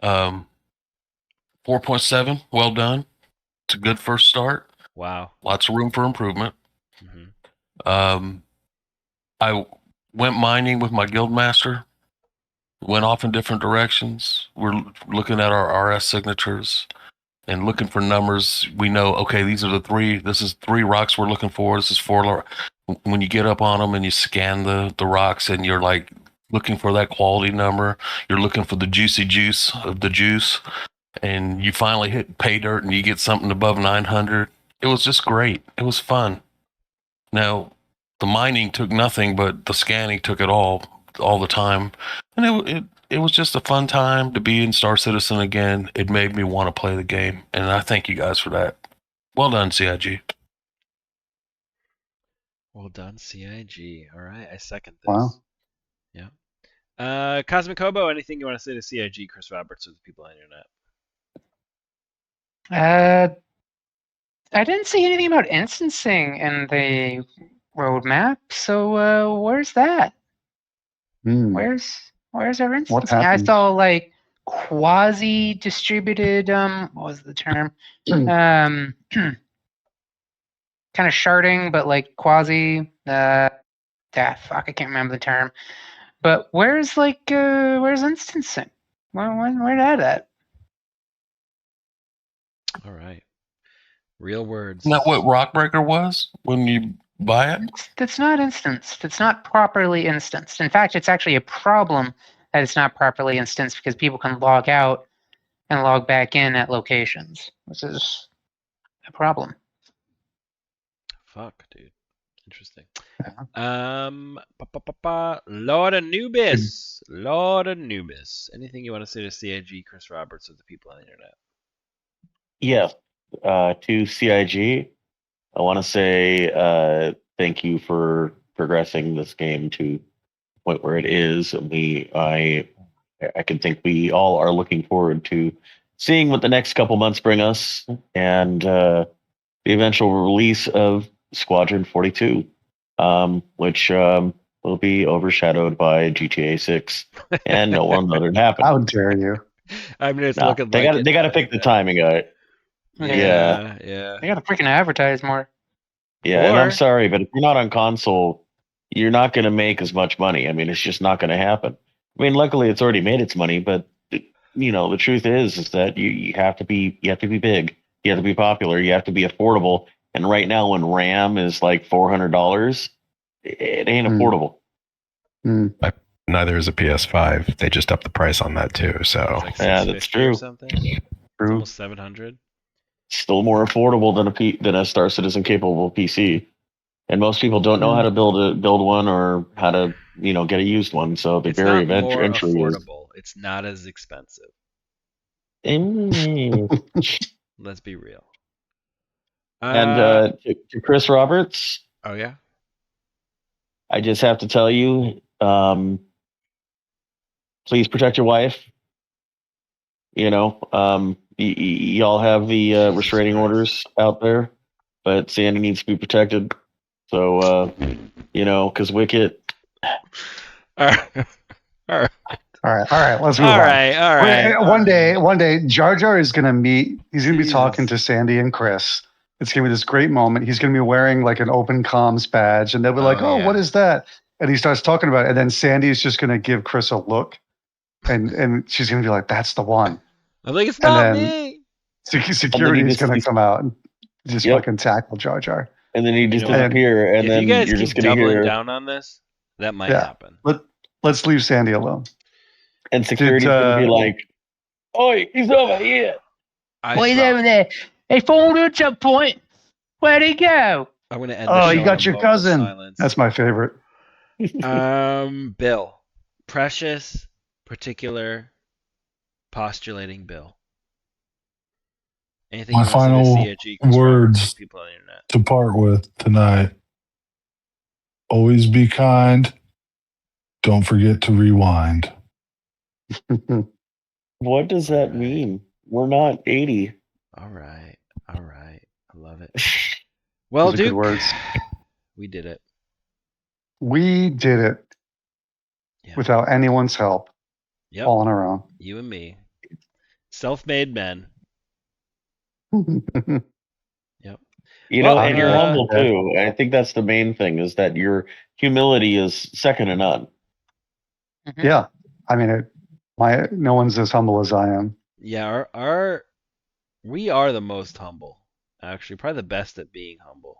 4.7, well done. It's a good first start.
Wow.
Lots of room for improvement.
Mhm.
I went mining with my guildmaster. Went off in different directions. We're looking at our RS signatures and looking for numbers. We know, okay, these are the three. This is 3 rocks we're looking for. This is 4. When you get up on them and you scan the rocks and you're like looking for that quality number, you're looking for the juicy juice of the juice, and you finally hit pay dirt and you get something above 900. It was just great. It was fun. Now, the mining took nothing, but the scanning took it all the time. And it was just a fun time to be in Star Citizen again. It made me want to play the game, and I thank you guys for that. Well done, CIG.
Well done, CIG. All right, I second this.
Wow.
Yeah. Cosmic Hobo, anything you want to say to CIG, Chris Roberts, or the people on the internet?
I didn't see anything about instancing in the roadmap. So where's that? Where's our instancing? I
happened?
saw like quasi distributed. What was the term? Kind of sharding, but like quasi. fuck, I can't remember the term. But where's instancing? Where that at?
All right. Real words.
Isn't that what Rockbreaker was when you buy it?
That's not instanced. It's not properly instanced. In fact, it's actually a problem that it's not properly instanced because people can log out and log back in at locations, which is a problem.
Fuck, dude. Interesting. Lord Anubis. Lord Anubis. Anything you want to say to CIG, Chris Roberts, or the people on the internet?
Yes. To CIG, I want to say thank you for progressing this game to the point where it is. I can think we all are looking forward to seeing what the next couple months bring us, and the eventual release of Squadron 42, which will be overshadowed by GTA 6, and no one let it happen.
How dare you?
I mean, it's
Nah,
looking
they
like
got
it
they got to
now,
pick the
yeah.
timing of it.
Yeah.
They gotta freaking advertise more.
Yeah, and I'm
Or-
sorry, but if you're not on console, you're not going to make as much money. I mean, it's just not going to happen. I mean, luckily it's already made its money, but the truth is that you have to be big, you have to be popular, you have to be affordable. And right now, when RAM is like $400, it ain't affordable.
Neither is a PS5. They just upped the price on that too. So
It's like
Yeah, that's
650 or
true.
something. It's
True.
almost 700.
Still more affordable than a Star Citizen capable PC. And most people don't know how to build one or how to get a used one. So the
It's
very
not more
entry is.
affordable. It's not as expensive. Let's be real.
And to Chris Roberts,
Oh yeah.
I just have to tell you, please protect your wife. Y'all have the
Jesus
restraining
Christ.
orders out there, but Sandy needs to be protected. So, because Wicket.
All right. All right.
All right. Let's move
All
on.
right. All right.
One day, Jar Jar is going to meet. He's going to be talking
Jesus.
to Sandy and Chris. It's going to be this great moment. He's going to be wearing like an open comms badge, and they'll be like, "Oh,
yeah.
what is that?" And he starts talking about it, and then Sandy is just going to give Chris a look, and she's going to be like, "That's the one."
I'm like, it's
And
not
then-
me.
Security is going to come out and just
Yep.
fucking tackle Jar Jar.
And then he just
You know what?
disappear, and
If
then
you guys
you're
keep
just going to
doubling
hear.
down on this, that might
Yeah.
happen.
Let's leave Sandy alone.
And security's going to be like, "Oi, he's over here."
Wait over there. They followed at some point. Where'd he go?
I'm gonna end. The
Oh,
show
you
on
got
a
your
moment of
cousin.
silence.
That's my favorite.
Bill. Precious, particular, postulating Bill. Anything
My
you want to say
final
to CIG, Chris
words.
Roberts, people on the internet?
To part with tonight. Always be kind. Don't forget to rewind.
What does that mean? We're not 80.
All right. I love it. Well,
Those are good
Duke,
words.
we did it.
We did it
Yeah.
without anyone's help,
Yep.
all on our own.
You and me. Self-made men. Well,
And you're
uh,
humble too. I think that's the main thing, is that your humility is second to none.
Yeah, I mean, no one's as humble as I am.
Yeah, we are the most humble. Actually, probably the best at being humble.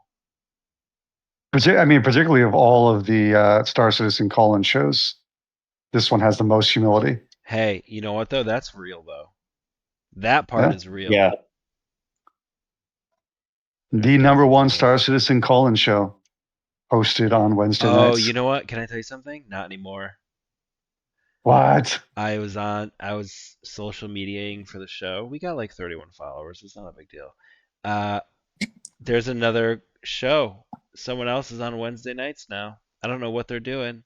Particularly of all of the Star Citizen call-in shows, this one has the most humility.
Hey, you know what though? That's real though. That part
Yeah.
is real.
Yeah.
The number one Star Citizen call-in show, hosted on Wednesday
Oh,
nights.
you know what? Can I tell you something? Not anymore.
What?
I was social mediating for the show. We got like 31 followers. It's not a big deal. There's another show. Someone else is on Wednesday nights now. I don't know what they're doing.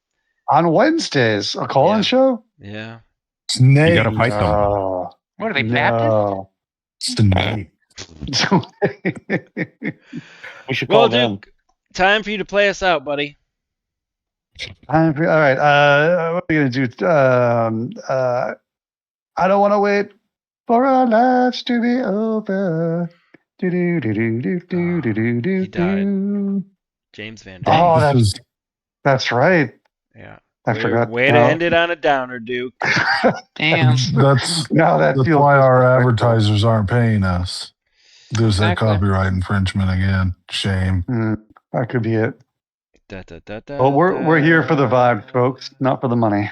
On Wednesdays, a call-in
Yeah.
show?
Yeah.
you
Snake.
gotta fight them.
Oh,
What are they, Baptist?
no.
Snake.
We should
Well,
call them.
Duke, time for you to play us out, buddy.
All right. What are we gonna do? I don't want to wait for our lives to be over. Do do do do do do do do
He died.
do.
James Van
Oh,
Dyke.
this
that's-
is
That's right.
Yeah.
I forgot.
Way to end it on a downer, Duke.
Damn.
That's
Now that
that's
feels
why our
disrespectful.
advertisers aren't paying us. There's that
Exactly.
copyright infringement again. Shame.
That could be it.
Da, da, da, da,
But we're here for the
da.
vibe, folks, not for the money.